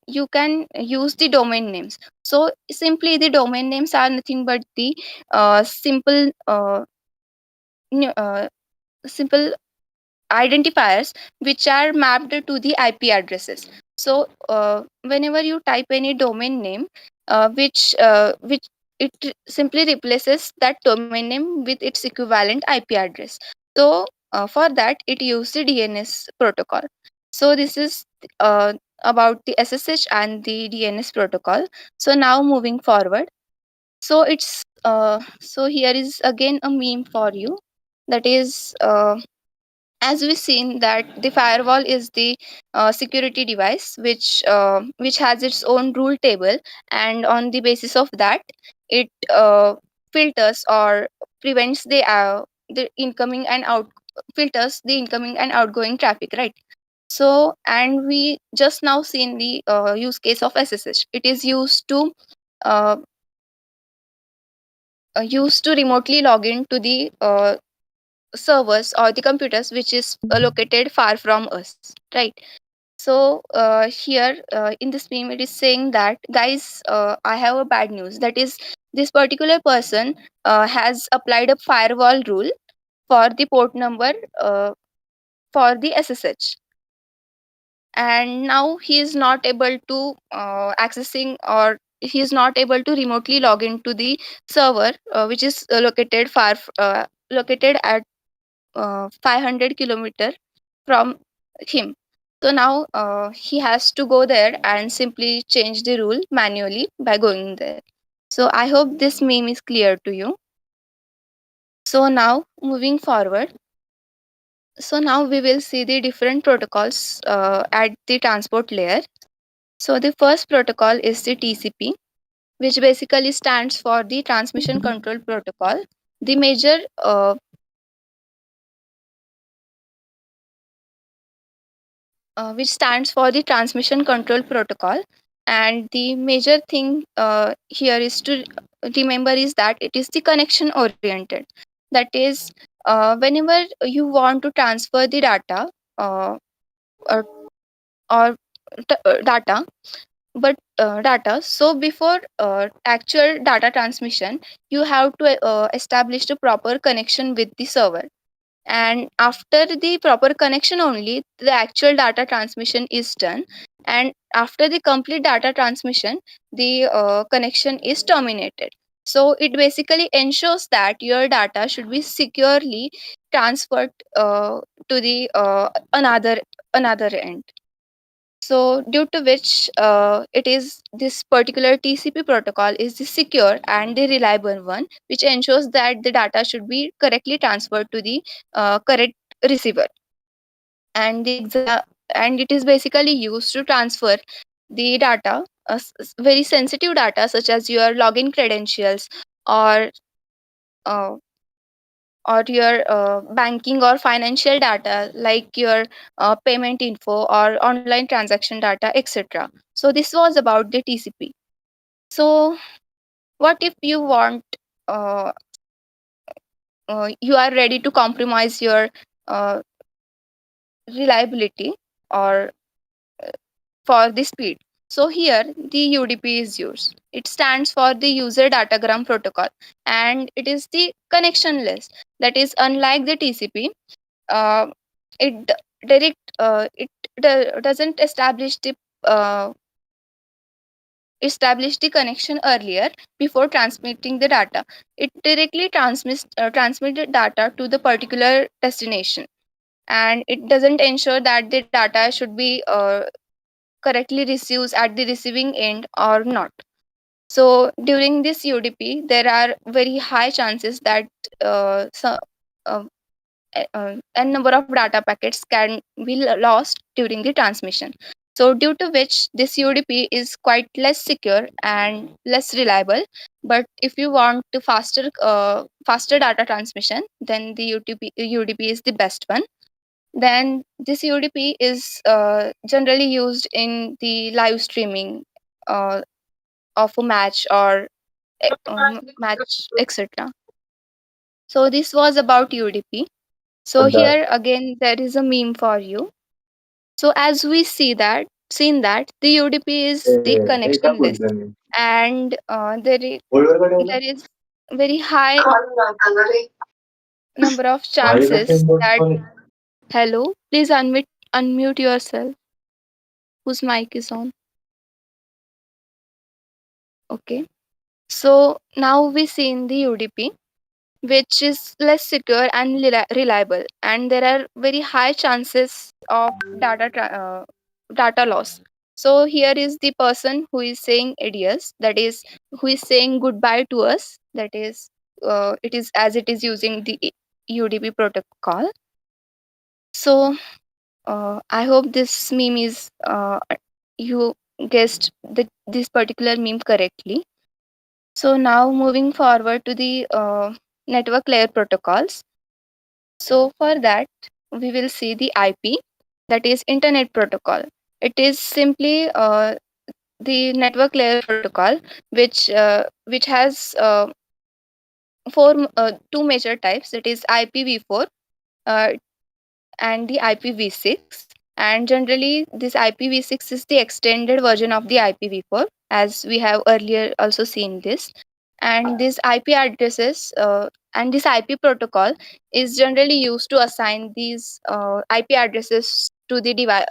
you can use the domain names. So simply the domain names are nothing but the simple simple identifiers which are mapped to the IP addresses. So whenever you type any domain name, which it simply replaces that domain name with its equivalent IP address. So for that, it uses the DNS protocol. So this is about the SSH and the DNS protocol. So now moving forward, so here is again a meme for you. That is, as we've seen that the firewall is the security device which has its own rule table, and on the basis of that, it filters or prevents the incoming and out filters the incoming and outgoing traffic, right? So, and we just now seen the use case of SSH. It is uh, used to remotely log in to the servers or the computers which is located far from us, right? So here in this meme it is saying that, guys, I have a bad news. That is, this particular person has applied a firewall rule for the port number uh, for the SSH, and now he is not able to accessing, or he is not able to remotely log into the server which is located at 500 kilometer from him. So now he has to go there and simply change the rule manually by going there. So I hope this meme is clear to you. So now moving forward, so now we will see the different protocols at the transport layer. So the first protocol is the TCP, which basically stands for the Transmission Control Protocol. The major which stands for the Transmission Control Protocol. And the major thing here is to remember is that it is the connection oriented. That is, whenever you want to transfer the data uh, or, or data, data. So before actual data transmission, you have to establish the proper connection with the server, and after the proper connection only the actual data transmission is done, and after the complete data transmission the connection is terminated. So it basically ensures that your data should be securely transferred to the another end. So due to which it is this particular TCP protocol is the secure and the reliable one, which ensures that the data should be correctly transferred to the correct receiver. And and it is basically used to transfer the data, very sensitive data such as your login credentials, or uh, or your banking or financial data like your payment info or online transaction data, etc. So this was about the TCP. So what if you want you are ready to compromise your uh, reliability or for the speed? So here the UDP is used. It stands for the user datagram protocol, and it is the connectionless. That is, unlike the TCP, uh, it doesn't uh, establish the connection earlier before transmitting the data. It directly transmit the data to the particular destination, and it doesn't ensure that the data should be correctly received at the receiving end or not. So during this UDP, there are very high chances that uh, n number of data packets can be lost during the transmission. So due to which this UDP is quite less secure and less reliable. But if you want to faster data transmission, then the UDP is the best one. Then this UDP is generally used in the live streaming uh, of a match or match, etc. So this was about UDP. So here again there is a meme for you. So as we seen that the UDP is the connectionless, and there is very high number of chances that, hello, please unmute yourself. whose mic is on. Okay. So now we see in the UDP, which is less secure and reliable, and there are very high chances of data loss. So here is the person who is saying adios, that is, who is saying goodbye to us, that is, it is as it is using the UDP protocol. So I hope this meme is you guessed this particular meme correctly. So now moving forward to the network layer protocols. So for that, we will see the IP, that is Internet Protocol. It is simply the network layer protocol, which has two major types. That is IPv4 uh, and the IPv6. And generally, this IPv6 is the extended version of the IPv4, as we have earlier also seen this. And these IP addresses and this IP protocol is generally used to assign these IP addresses to the device.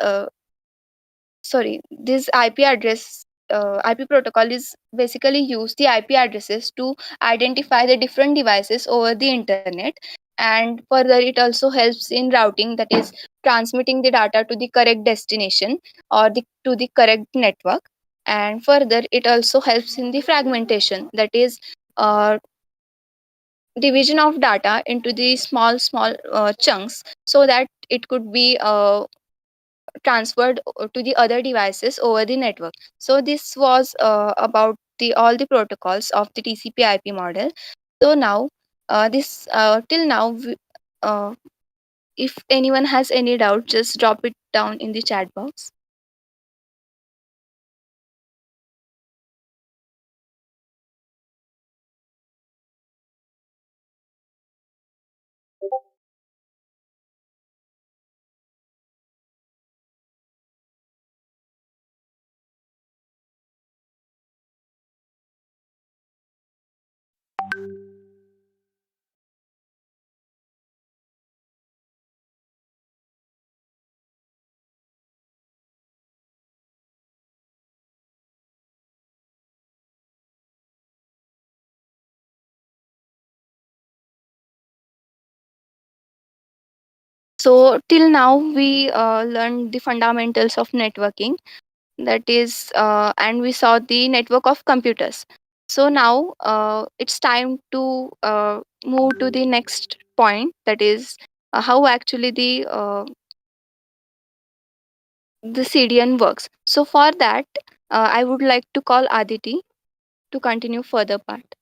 Sorry, this IP protocol is basically use the IP addresses to identify the different devices over the internet, and further it also helps in routing, that is transmitting the data to the correct destination or to the correct network. And further it also helps in the fragmentation, that is uh, division of data into the small chunks, so that it could be transferred to the other devices over the network. So this was about the all the protocols of the TCP/IP model. So now this till now uh, if anyone has any doubt, just drop it down in the chat box. So till now we learned the fundamentals of networking, that is and we saw the network of computers. So now it's time to move to the next point, that is how actually the CDN works. So for that I would like to call Aditi to continue further part.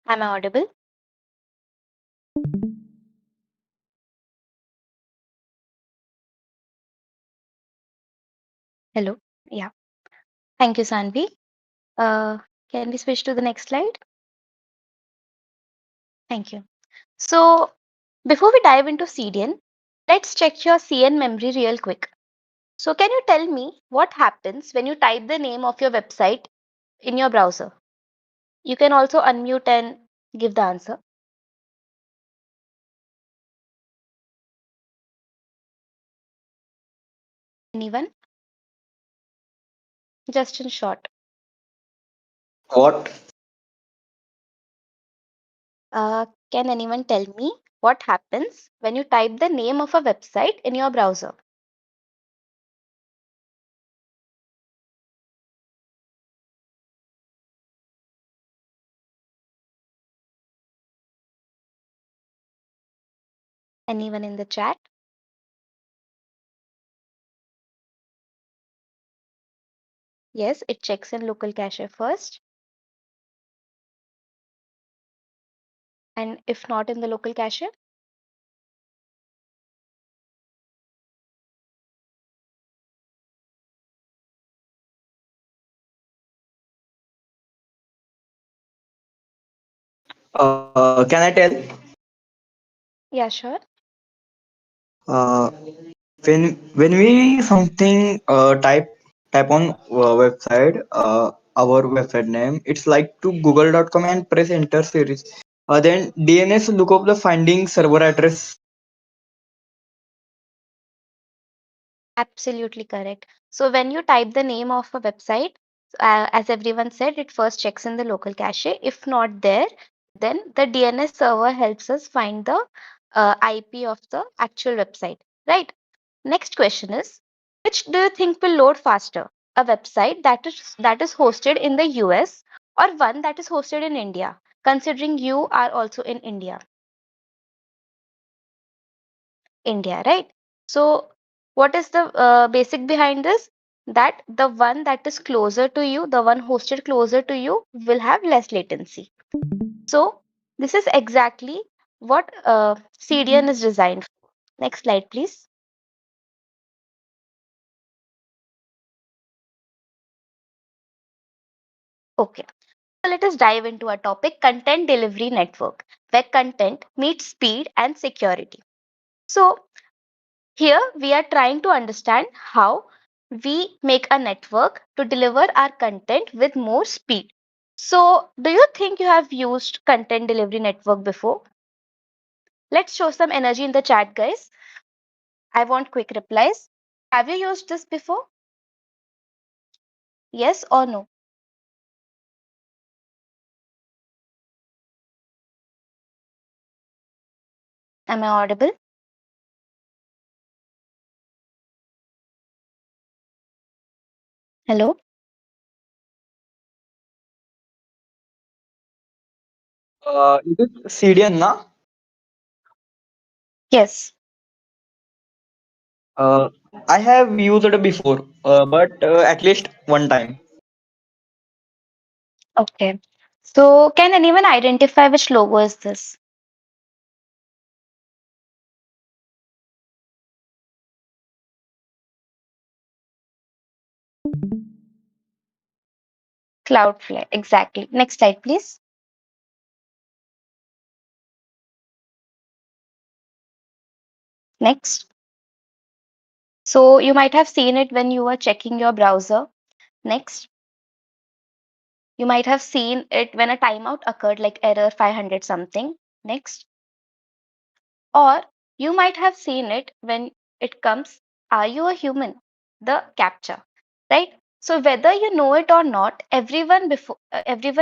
Am I audible? Hello. Yeah. Thank you, Sanvi. Uh, can we switch to the next slide? Thank you. So, before we dive into CDN, let's check your CN memory real quick. So, can you tell me what happens when you type the name of your website in your browser? You can also unmute and give the answer. Anyone? Just in short. What? Can anyone tell me what happens when you type the name of a website in your browser? Anyone in the chat? Yes, it checks in local cache first. And if not in the local cache, Can I tell? yeah, sure. Uh, when we something type on website, our website name, it's like to google.com and press enter series. Then DNS look up the finding server address. Absolutely correct. So when you type the name of a website, as everyone said, it first checks in the local cache. If not there, then the DNS server helps us find the IP of the actual website, right? Next question is, which do you think will load faster? A website that is hosted in the US or one that is hosted in India, considering you are also in India. India, right? So, what is the basic behind this? That the one that is closer to you, the one hosted closer to you, will have less latency. So, this is exactly what CDN is designed for. Next slide, please. Okay, so let us dive into a topic, content delivery network, where content meets speed and security. So, here we are trying to understand how we make a network to deliver our content with more speed. So, do you think you have used content delivery network before? Let's show some energy in the chat, guys. I want quick replies. Have you used this before? Yes or no? Am I audible? Hello? Is it CDN, na? Yes. Uh, I have used it before, but at least one time. Okay. So, can anyone identify which logo is this? Cloudflare. Exactly. Next slide, please. Next. So you might have seen it when you were checking your browser. Next, you might have seen it when a timeout occurred, like error 500 something. Next, or you might have seen it when it comes, are you a human? The captcha, right? So whether you know it or not, everyone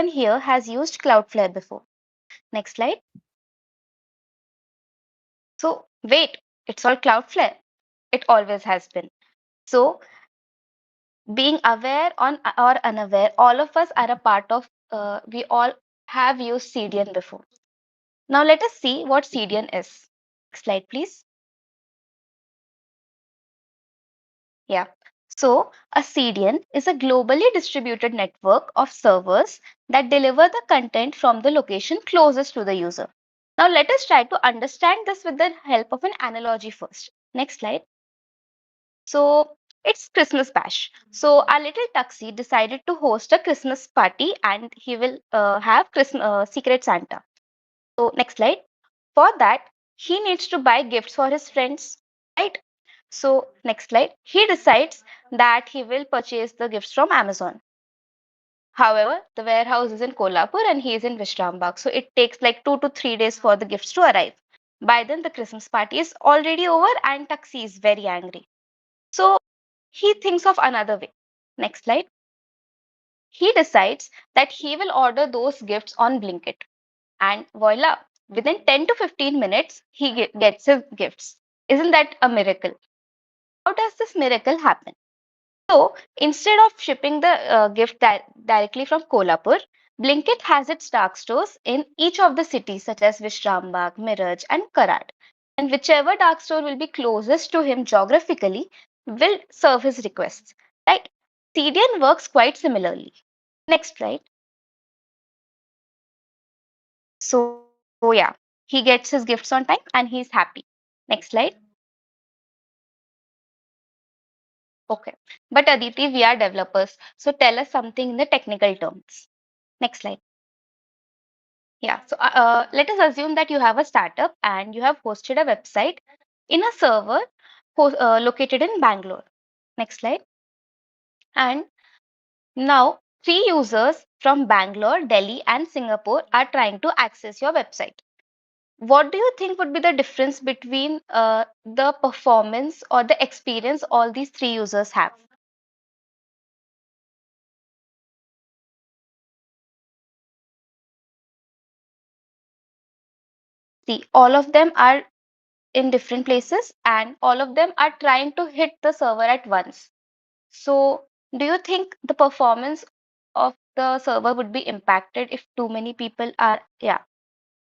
here has used Cloudflare before. Next slide. So wait, it's all Cloudflare. It always has been. So being aware on or unaware, all of us are a part of, we all have used CDN before. Now let us see what CDN is. Next slide, please. Yeah. So a CDN is a globally distributed network of servers that deliver the content from the location closest to the user. Now let us try to understand this with the help of an analogy first. Next slide. So it's Christmas bash. So our little Tuxie decided to host a Christmas party and he will have Christmas Secret Santa. So next slide. For that, he needs to buy gifts for his friends, right? So next slide. He decides that he will purchase the gifts from Amazon. However, the warehouse is in Kolhapur and he is in Vishrambag. So it takes like 2 to 3 days for the gifts to arrive. By then, the Christmas party is already over and Tuxie is very angry. So he thinks of another way. Next slide. He decides that he will order those gifts on Blinkit. And voila, within 10 to 15 minutes, he gets his gifts. Isn't that a miracle? How does this miracle happen? So instead of shipping the gift directly from Kolhapur, Blinkit has its dark stores in each of the cities such as Vishrambag, Miraj, and Karad. And whichever dark store will be closest to him geographically will serve his requests. Right? CDN works quite similarly. Next, right? So yeah, he gets his gifts on time and he's happy. Next slide. Okay. But Aditi, we are developers. So tell us something in the technical terms. Next slide. Yeah. So let us assume that you have a startup and you have hosted a website in a server located in Bangalore. Next slide. And now 3 users from Bangalore, Delhi, and Singapore are trying to access your website. what do you think would be the difference between the performance or the experience all these three users have? See, all of them are in different places and all of them are trying to hit the server at once. So, do you think the performance of the server would be impacted if too many people are, yeah.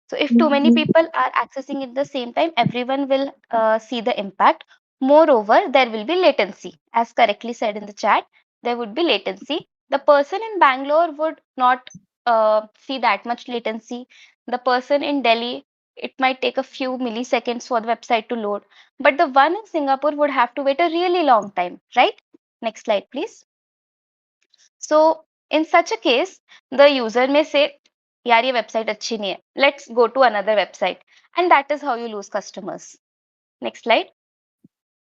So if too many people are accessing at the same time, everyone will see the impact. Moreover, there will be latency. As correctly said in the chat, there would be latency. The person in Bangalore would not see that much latency. The person in Delhi, it might take a few milliseconds for the website to load. But the one in Singapore would have to wait a really long time, right? Next slide, please. So in such a case, the user may say, यार ये website अच्छी नहीं है. Let's go to another website. And that is how you lose customers. Next slide.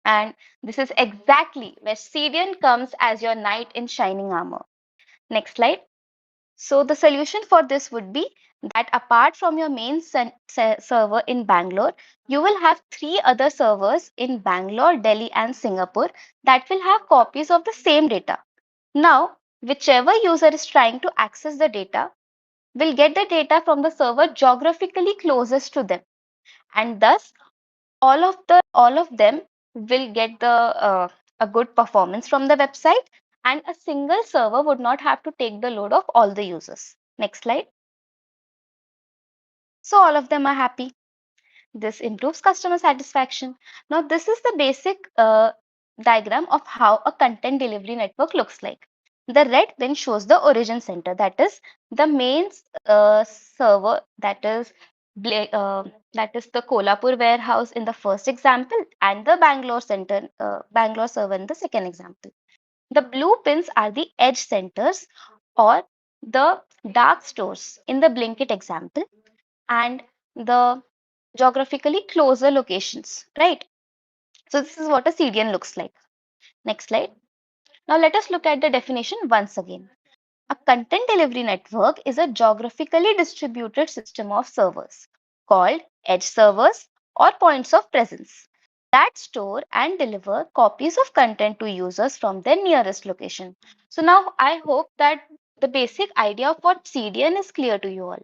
And this is exactly where CDN comes as your knight in shining armor. Next slide. So the solution for this would be that apart from your main server in Bangalore, you will have three other servers in Bangalore, Delhi, and Singapore that will have copies of the same data. Now, whichever user is trying to access the data will get the data from the server geographically closest to them, and thus all of them will get the a good performance from the website, and a single server would not have to take the load of all the users. Next slide. So all of them are happy. This improves customer satisfaction. Now, this is the basic diagram of how a content delivery network looks like. The red then shows the origin center, that is the main server, that is the Kolhapur warehouse in the first example, and the Bangalore server in the second example. The blue pins are the edge centers or the dark stores in the Blinkit example, and the geographically closer locations, right? So this is what a CDN looks like. Next slide. Now let us look at the definition once again. A content delivery network is a geographically distributed system of servers called edge servers or points of presence that store and deliver copies of content to users from their nearest location. So now I hope that the basic idea of what CDN is clear to you all.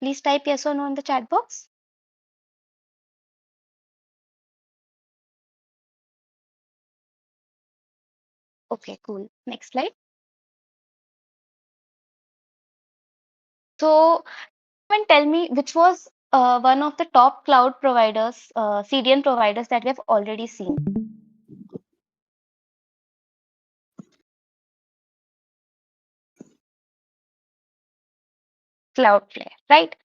Please type yes or no in the chat box. Okay, cool. Next slide. So, and tell me which was one of the top cloud providers, CDN providers that we have already seen. Cloudflare, right?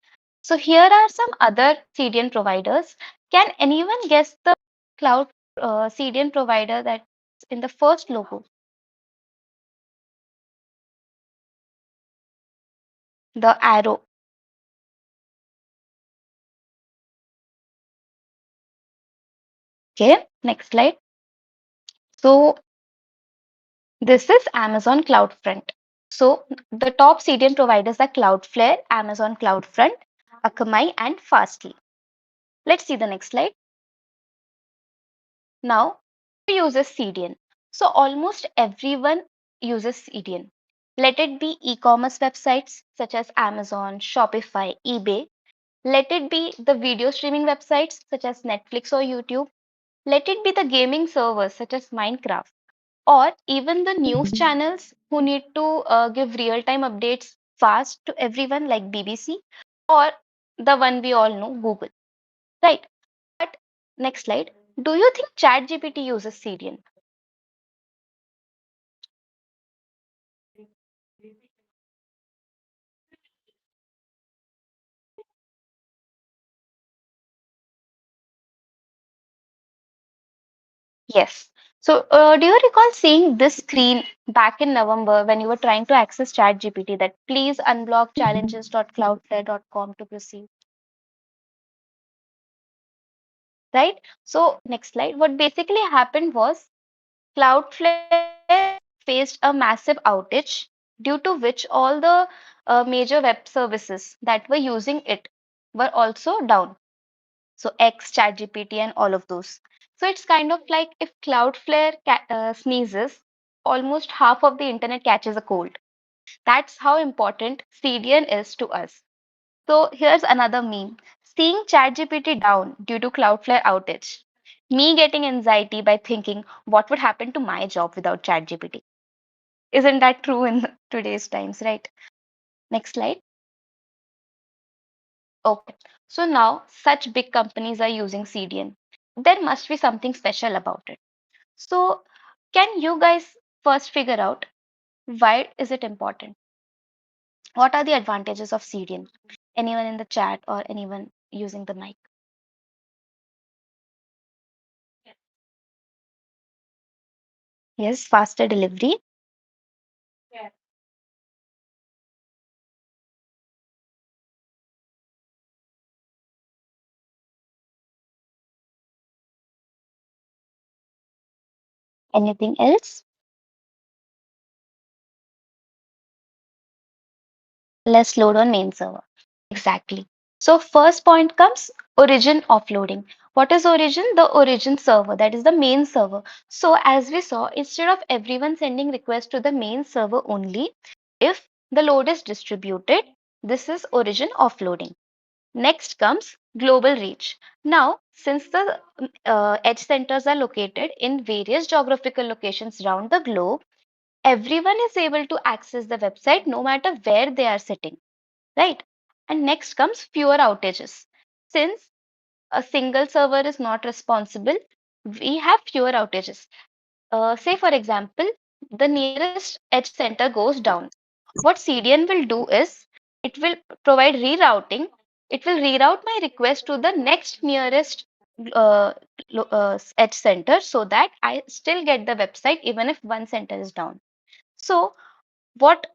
So here are some other CDN providers. Can anyone guess the cloud CDN provider that's in the first logo? The arrow. Okay, next slide. So this is Amazon CloudFront. So the top CDN providers are Cloudflare, Amazon CloudFront, Akamai, and Fastly. Let's see the next slide. Now, who uses CDN? So almost everyone uses CDN. Let it be e-commerce websites such as Amazon, Shopify, eBay. Let it be the video streaming websites such as Netflix or YouTube. Let it be the gaming servers such as Minecraft, or even the news channels who need to give real-time updates fast to everyone like BBC, or the one we all know, Google, right? But next slide. Do you think ChatGPT uses CDN? Yes. So, do you recall seeing this screen back in November when you were trying to access ChatGPT that please unblock challenges.cloudflare.com to proceed, right? So, next slide. What basically happened was Cloudflare faced a massive outage due to which all the major web services that were using it were also down. So X, ChatGPT, and all of those. So it's kind of like if Cloudflare sneezes, almost half of the internet catches a cold. That's how important CDN is to us. So here's another meme. Seeing ChatGPT down due to Cloudflare outage. Me getting anxiety by thinking what would happen to my job without ChatGPT. Isn't that true in today's times, right? Next slide. Okay. So now such big companies are using CDN. There must be something special about it. So can you guys first figure out why is it important? What are the advantages of CDN? Anyone in the chat or anyone using the mic? Yes, faster delivery. Anything else? Less load on main server. Exactly. So first point comes origin offloading. What is origin? The origin server, that is the main server. So as we saw, instead of everyone sending requests to the main server only, if the load is distributed, this is origin offloading. Next comes global reach. Now, since the edge centers are located in various geographical locations around the globe, everyone is able to access the website no matter where they are sitting, right? And next comes fewer outages. Since a single server is not responsible, we have fewer outages. Say, for example, the nearest edge center goes down. What CDN will do is it will provide rerouting. It will reroute my request to the next nearest uh, edge center so that I still get the website even if one center is down. So, what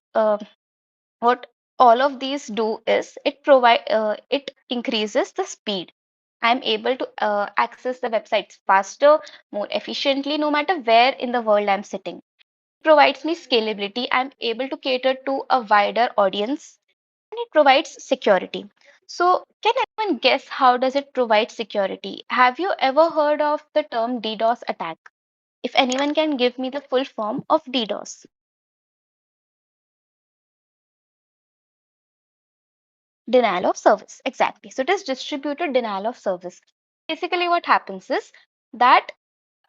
what all of these do is it increases the speed. I'm able to access the websites faster, more efficiently, no matter where in the world I'm sitting. Provides me scalability. I'm able to cater to a wider audience, and it provides security. So, can anyone guess how does it provide security? Have you ever heard of the term DDoS attack? If anyone can give me the full form of DDoS. Denial of service. Exactly. So it is distributed denial of service. Basically, what happens is that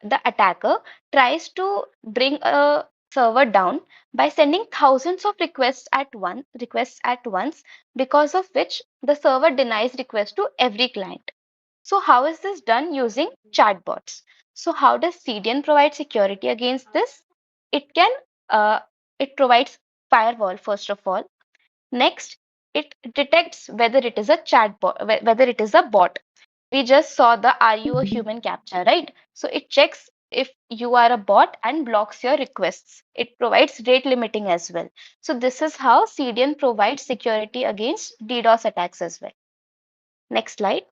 the attacker tries to bring a server down by sending thousands of requests at once, because of which the server denies request to every client. So how is this done? Using chatbots. So how does CDN provide security against this? It can uh, it provides firewall first of all. Next, it detects whether it is a chatbot, whether it is a bot. We just saw the "Are you a human?" captcha, right? So it checks if you are a bot and blocks your requests. It provides rate limiting as well. So this is how CDN provides security against DDoS attacks as well. Next slide.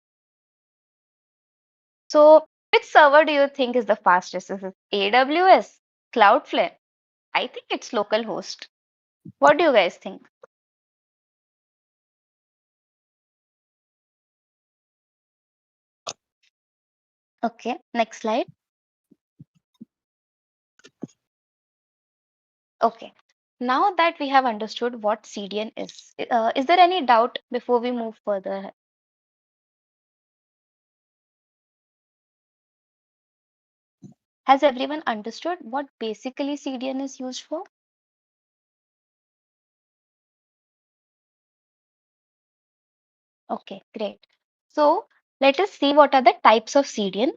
So which server do you think is the fastest? Is it AWS, Cloudflare? I think it's localhost. What do you guys think? Okay, next slide. Okay. Now that we have understood what CDN is there any doubt before we move further? Has everyone understood what basically CDN is used for? Okay, great. So let us see what are the types of CDN.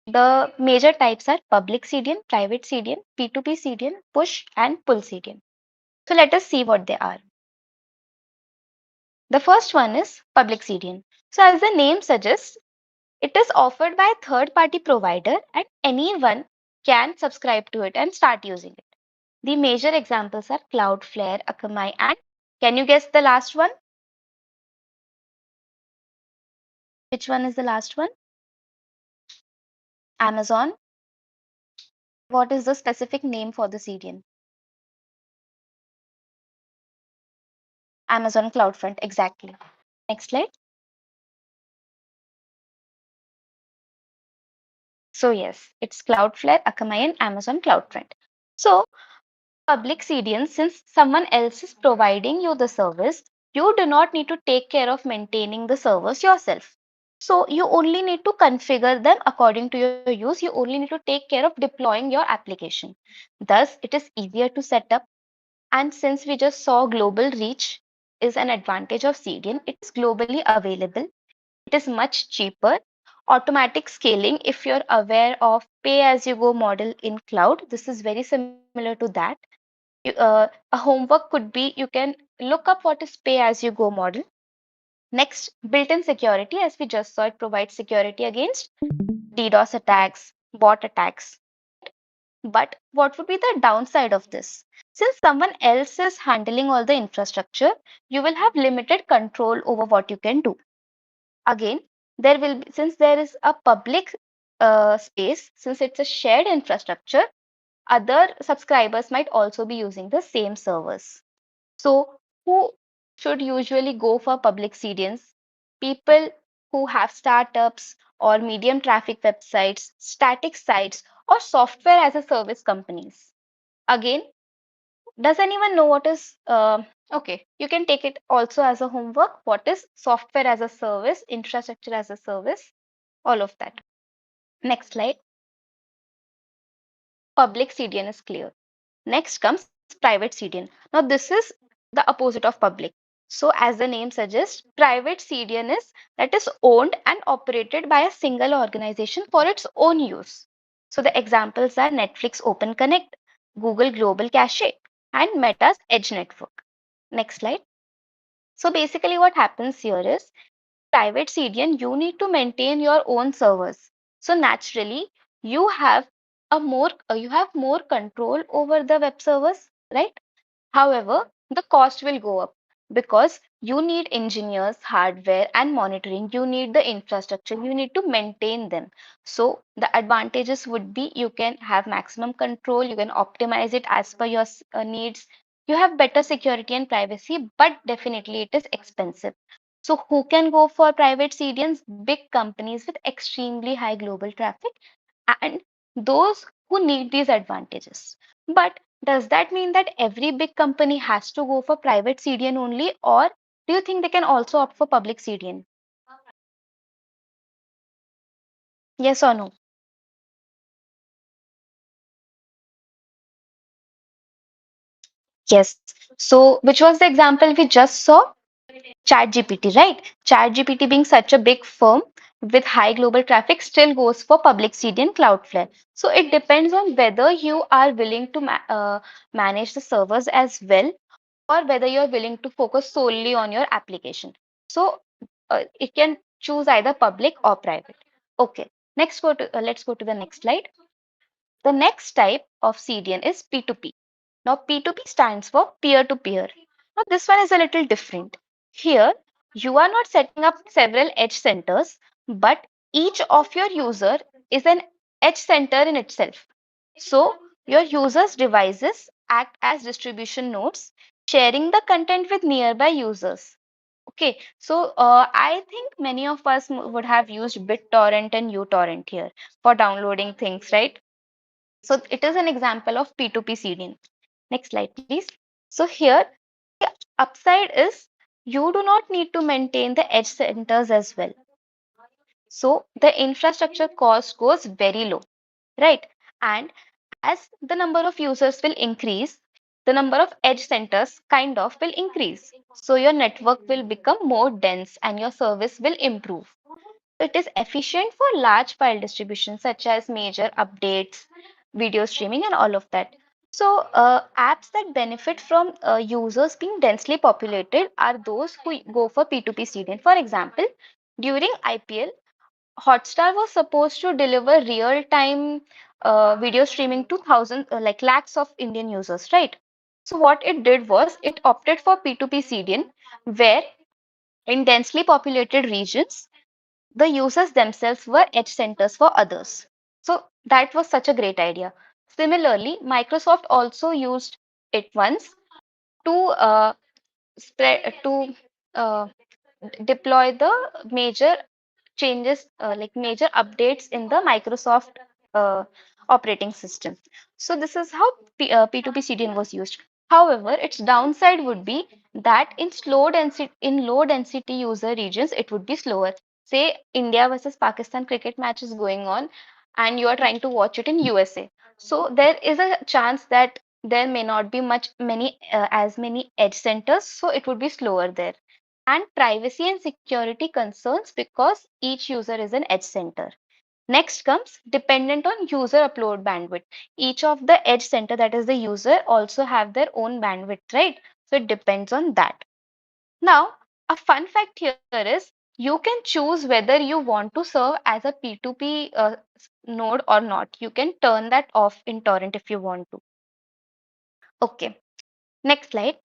The major types are public CDN, private CDN, P2P CDN, push and pull CDN. So let us see what they are. The first one is public CDN. So as the name suggests, it is offered by a third party provider and anyone can subscribe to it and start using it. The major examples are Cloudflare, Akamai, and can you guess the last one? Which one is the last one? Amazon. What is the specific name for the CDN? Amazon CloudFront, exactly. Next slide. So yes, it's Cloudflare, Akamai, and Amazon CloudFront. So for public CDN, since someone else is providing you the service, you do not need to take care of maintaining the servers yourself. So you only need to configure them according to your use. You only need to take care of deploying your application. Thus, it is easier to set up. And since we just saw global reach is an advantage of CDN, it is globally available. It is much cheaper. Automatic scaling, if you're aware of pay as you go model in cloud, this is very similar to that. A homework could be you can look up what is pay as you go model. Next, built-in security, as we just saw, it provides security against DDoS attacks, bot attacks, right? But what would be the downside of this? Since someone else is handling all the infrastructure, you will have limited control over what you can do. Again, there will be, since there is a public space, since it's a shared infrastructure, other subscribers might also be using the same servers. So, who should usually go for public CDNs? People who have startups or medium traffic websites, static sites, or software as a service companies. Again, does anyone know what is? Okay, you can take it also as a homework. What is software as a service, infrastructure as a service, all of that. Next slide. Public CDN is clear. Next comes private CDN. Now, this is the opposite of public. So, as the name suggests, private CDN is that is owned and operated by a single organization for its own use. So, the examples are Netflix Open Connect, Google Global Cache, and Meta's Edge Network. Next slide. So, basically, what happens here is private CDN, you need to maintain your own servers. So naturally, you have you have more control over the web servers, right? However, the cost will go up because you need engineers, hardware, and monitoring. You need the infrastructure. You need to maintain them. So the advantages would be you can have maximum control. You can optimize it as per your needs. You have better security and privacy, but definitely it is expensive. So who can go for private CDNs? Big companies with extremely high global traffic and those who need these advantages. But does that mean that every big company has to go for private CDN only, or do you think they can also opt for public CDN? Yes or no? Yes. So, which was the example we just saw? ChatGPT, right? ChatGPT being such a big firm with high global traffic still goes for public CDN Cloudflare. So it depends on whether you are willing to manage the servers as well or whether you're willing to focus solely on your application. So it can choose either public or private. Okay, let's go to the next slide. The next type of CDN is P2P. Now P2P stands for peer to peer. Now this one is a little different. Here you are not setting up several edge centers, but each of your user is an edge center in itself. So your users' devices act as distribution nodes, sharing the content with nearby users. Okay, so I think many of us would have used BitTorrent and uTorrent here for downloading things, right? So it is an example of P2P CDN. Next slide, please. So here, the upside is you do not need to maintain the edge centers as well. So the infrastructure cost goes very low, right? And as the number of users will increase, the number of edge centers kind of will increase. So your network will become more dense and your service will improve. It is efficient for large file distribution, such as major updates, video streaming, and all of that. So, apps that benefit from users being densely populated are those who go for P2P CDN. For example, during IPL, Hotstar was supposed to deliver real-time video streaming to thousands, like lakhs of Indian users, right? So, what it did was it opted for P2P CDN, where in densely populated regions, the users themselves were edge centers for others. So that was such a great idea. Similarly, Microsoft also used it once to spread to uh, deploy the major changes, like major updates in the Microsoft operating system. So this is how P2P CDN was used. However, its downside would be that in low density user regions, it would be slower. Say India versus Pakistan cricket match is going on, and you are trying to watch it in USA. So there is a chance that there may not be as many edge centers, so it would be slower there. And privacy and security concerns because each user is an edge center. Next comes dependent on user upload bandwidth. Each of the edge center, that is the user, also have their own bandwidth, right? So it depends on that. Now, a fun fact here is you can choose whether you want to serve as a P2P node or not. You can turn that off in torrent if you want to. Okay, next slide.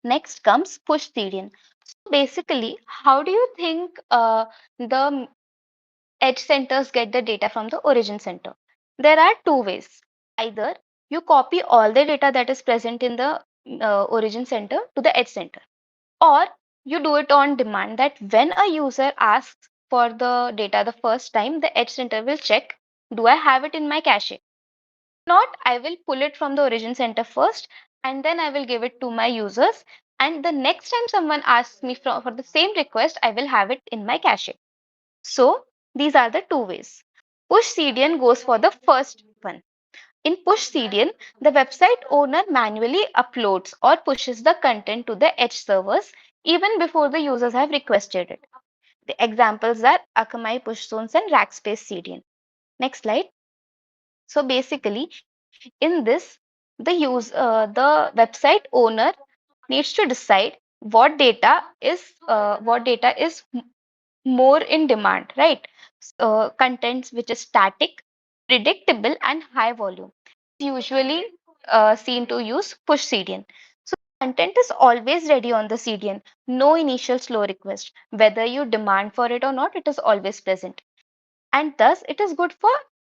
Next comes push CDN. So basically, how do you think the edge centers get the data from the origin center? There are two ways. Either you copy all the data that is present in the origin center to the edge center, or you do it on demand, that when a user asks for the data the first time, the edge center will check, do I have it in my cache? Not, I will pull it from the origin center first and then I will give it to my users. And the next time someone asks me for the same request, I will have it in my cache. So these are the two ways. Push CDN goes for the first one. In push CDN, the website owner manually uploads or pushes the content to the edge servers even before the users have requested it. The examples are Akamai Push Zones and Rackspace CDN. Next slide. So basically, in this, the website owner needs to decide what data is more in demand, right? Contents which is static, predictable, and high volume. Usually seen to use push CDN. So content is always ready on the CDN. No initial slow request. Whether you demand for it or not, it is always present. And thus, it is good for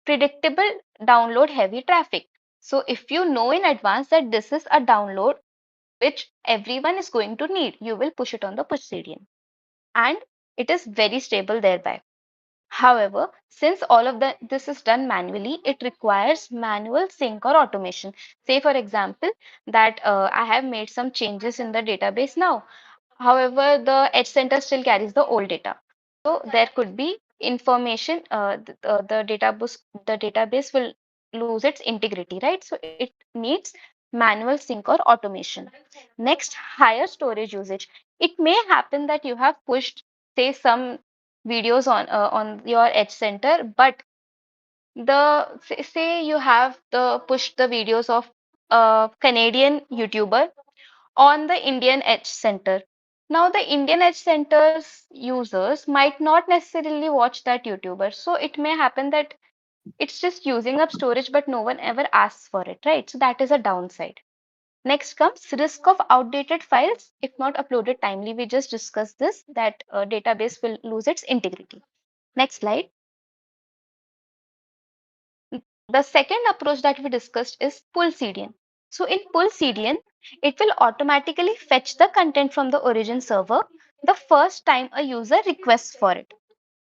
predictable download heavy traffic. So if you know in advance that this is a download which everyone is going to need, you will push it on the push CDN. And it is very stable thereby. However, since all of this is done manually, it requires manual sync or automation. Say, for example, that I have made some changes in the database now. However, the edge center still carries the old data. So there could be information, the database will lose its integrity, right? So it needs manual sync or automation. Next, higher storage usage. It may happen that you have pushed, say, some videos on your edge center, but say you have pushed the videos of a Canadian YouTuber on the Indian Edge Center. Now, the Indian Edge Center's users might not necessarily watch that YouTuber. So it may happen that it's just using up storage, but no one ever asks for it, right? So that is a downside. Next comes risk of outdated files if not uploaded timely. We just discussed this, that database will lose its integrity. Next slide. The second approach that we discussed is pull CDN. So in pull CDN, it will automatically fetch the content from the origin server the first time a user requests for it,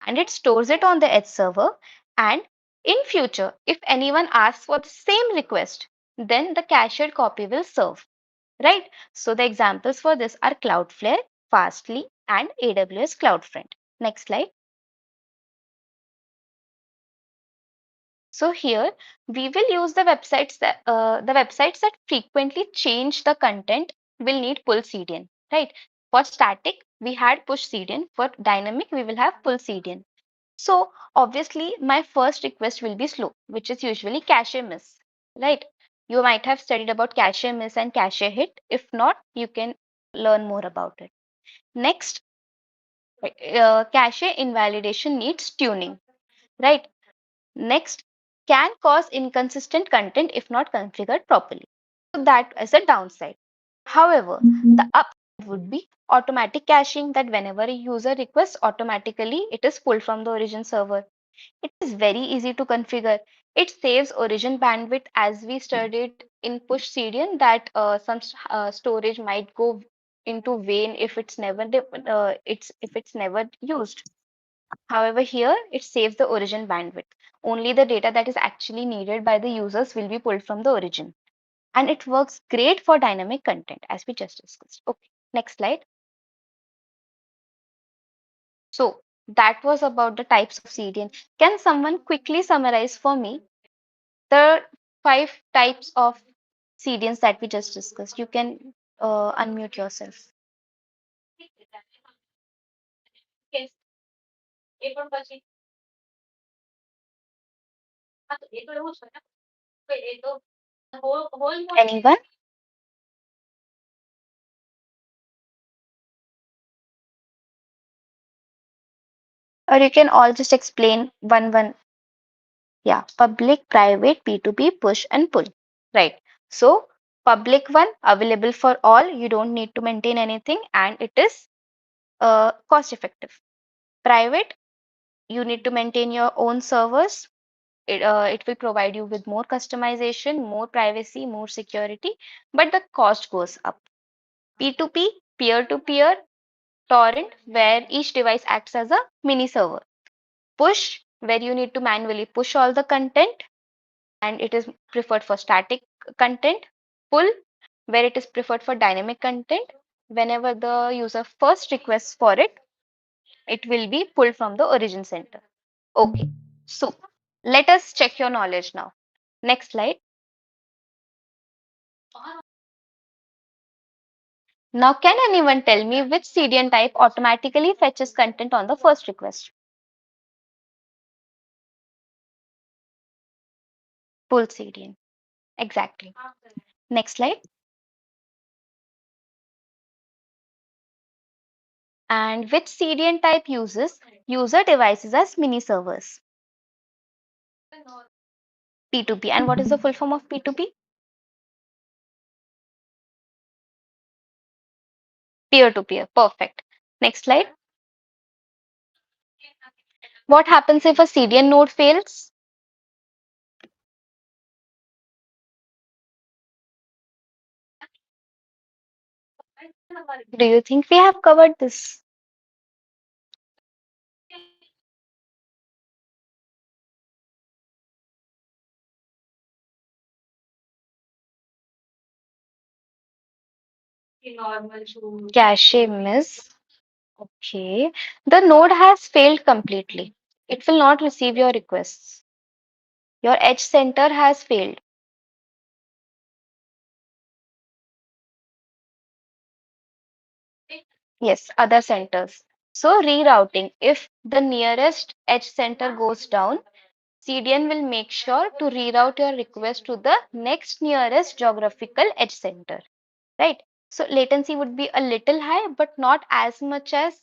and it stores it on the edge server. And in future, if anyone asks for the same request, then the cached copy will serve, right? So the examples for this are Cloudflare, Fastly, and AWS CloudFront. Next slide. So here we will use the websites that frequently change the content will need pull CDN, right? For static, we had push CDN. For dynamic, we will have pull CDN. So obviously, my first request will be slow, which is usually cache miss, right? You might have studied about cache miss and cache hit. If not, you can learn more about it. Next, cache invalidation needs tuning, right? Next, can cause inconsistent content if not configured properly. So that is a downside. However, the upside would be automatic caching, that whenever a user requests, automatically it is pulled from the origin server. It is very easy to configure. It saves origin bandwidth, as we studied in push CDN, that some storage might go into vain if it's never used. However, here it saves the origin bandwidth. Only the data that is actually needed by the users will be pulled from the origin. And it works great for dynamic content, as we just discussed. Okay, next slide. So that was about the types of CDN. Can someone quickly summarize for me the five types of CDNs that we just discussed? You can unmute yourself. Anyone? Or you can all just explain one. Yeah, public, private, P2P, push and pull. Right. So public one available for all. You don't need to maintain anything and it is cost effective. Private, you need to maintain your own servers. It will provide you with more customization, more privacy, more security, but the cost goes up. P2P, peer to peer, torrent, where each device acts as a mini server. Push, where you need to manually push all the content and it is preferred for static content. Pull, where it is preferred for dynamic content. Whenever the user first requests for it, it will be pulled from the origin center. Okay, so let us check your knowledge now. Next slide. Now, can anyone tell me which CDN type automatically fetches content on the first request? Pull CDN. Exactly. Next slide. And which CDN type uses user devices as mini servers? P2P. And what is the full form of P2P? Peer to peer. Perfect. Next slide. What happens if a CDN node fails? Do you think we have covered this? Cache miss. Okay. The node has failed completely. It will not receive your requests. Your edge center has failed. Yes, other centers. So rerouting. If the nearest edge center goes down, CDN will make sure to reroute your request to the next nearest geographical edge center. Right? So latency would be a little high, but not as much as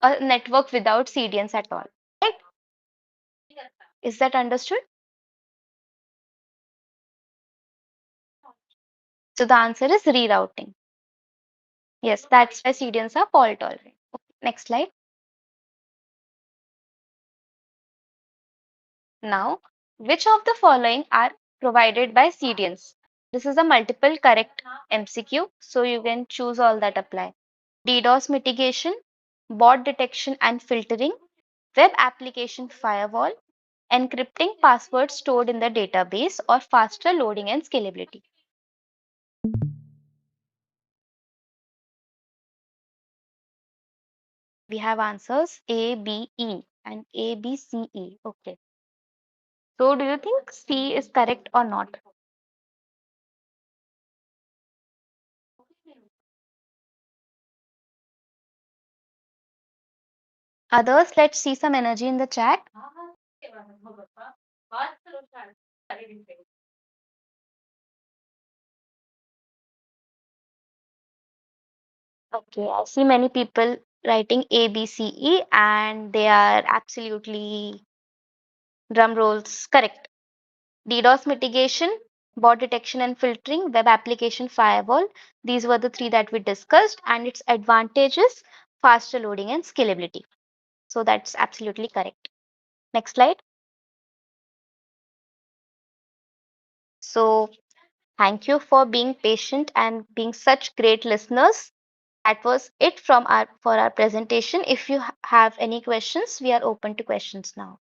a network without CDNs at all. Right? Is that understood? So the answer is rerouting. Yes, that's why CDNs are fault tolerant. Okay, next slide. Now, which of the following are provided by CDNs? This is a multiple correct MCQ, so you can choose all that apply. DDoS mitigation, bot detection and filtering, web application firewall, encrypting passwords stored in the database, or faster loading and scalability. We have answers A, B, E and A, B, C, E. Okay. So do you think C is correct or not? Others, let's see some energy in the chat. Okay, I see many people writing A, B, C, E, and they are absolutely drum rolls correct. DDoS mitigation, bot detection and filtering, web application firewall. These were the three that we discussed, and its advantages faster loading and scalability. So that's absolutely correct. Next slide. So thank you for being patient and being such great listeners. That was it from our for our presentation. If you have any questions, we are open to questions now.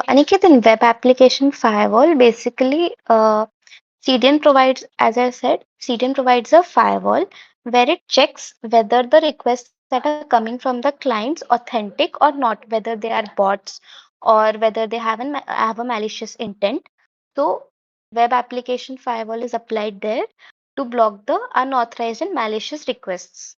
Aniket, in web application firewall, basically, CDN provides, as I said, CDN provides a firewall where it checks whether the requests that are coming from the clients authentic or not, whether they are bots or whether they have a malicious intent. So, web application firewall is applied there to block the unauthorized and malicious requests.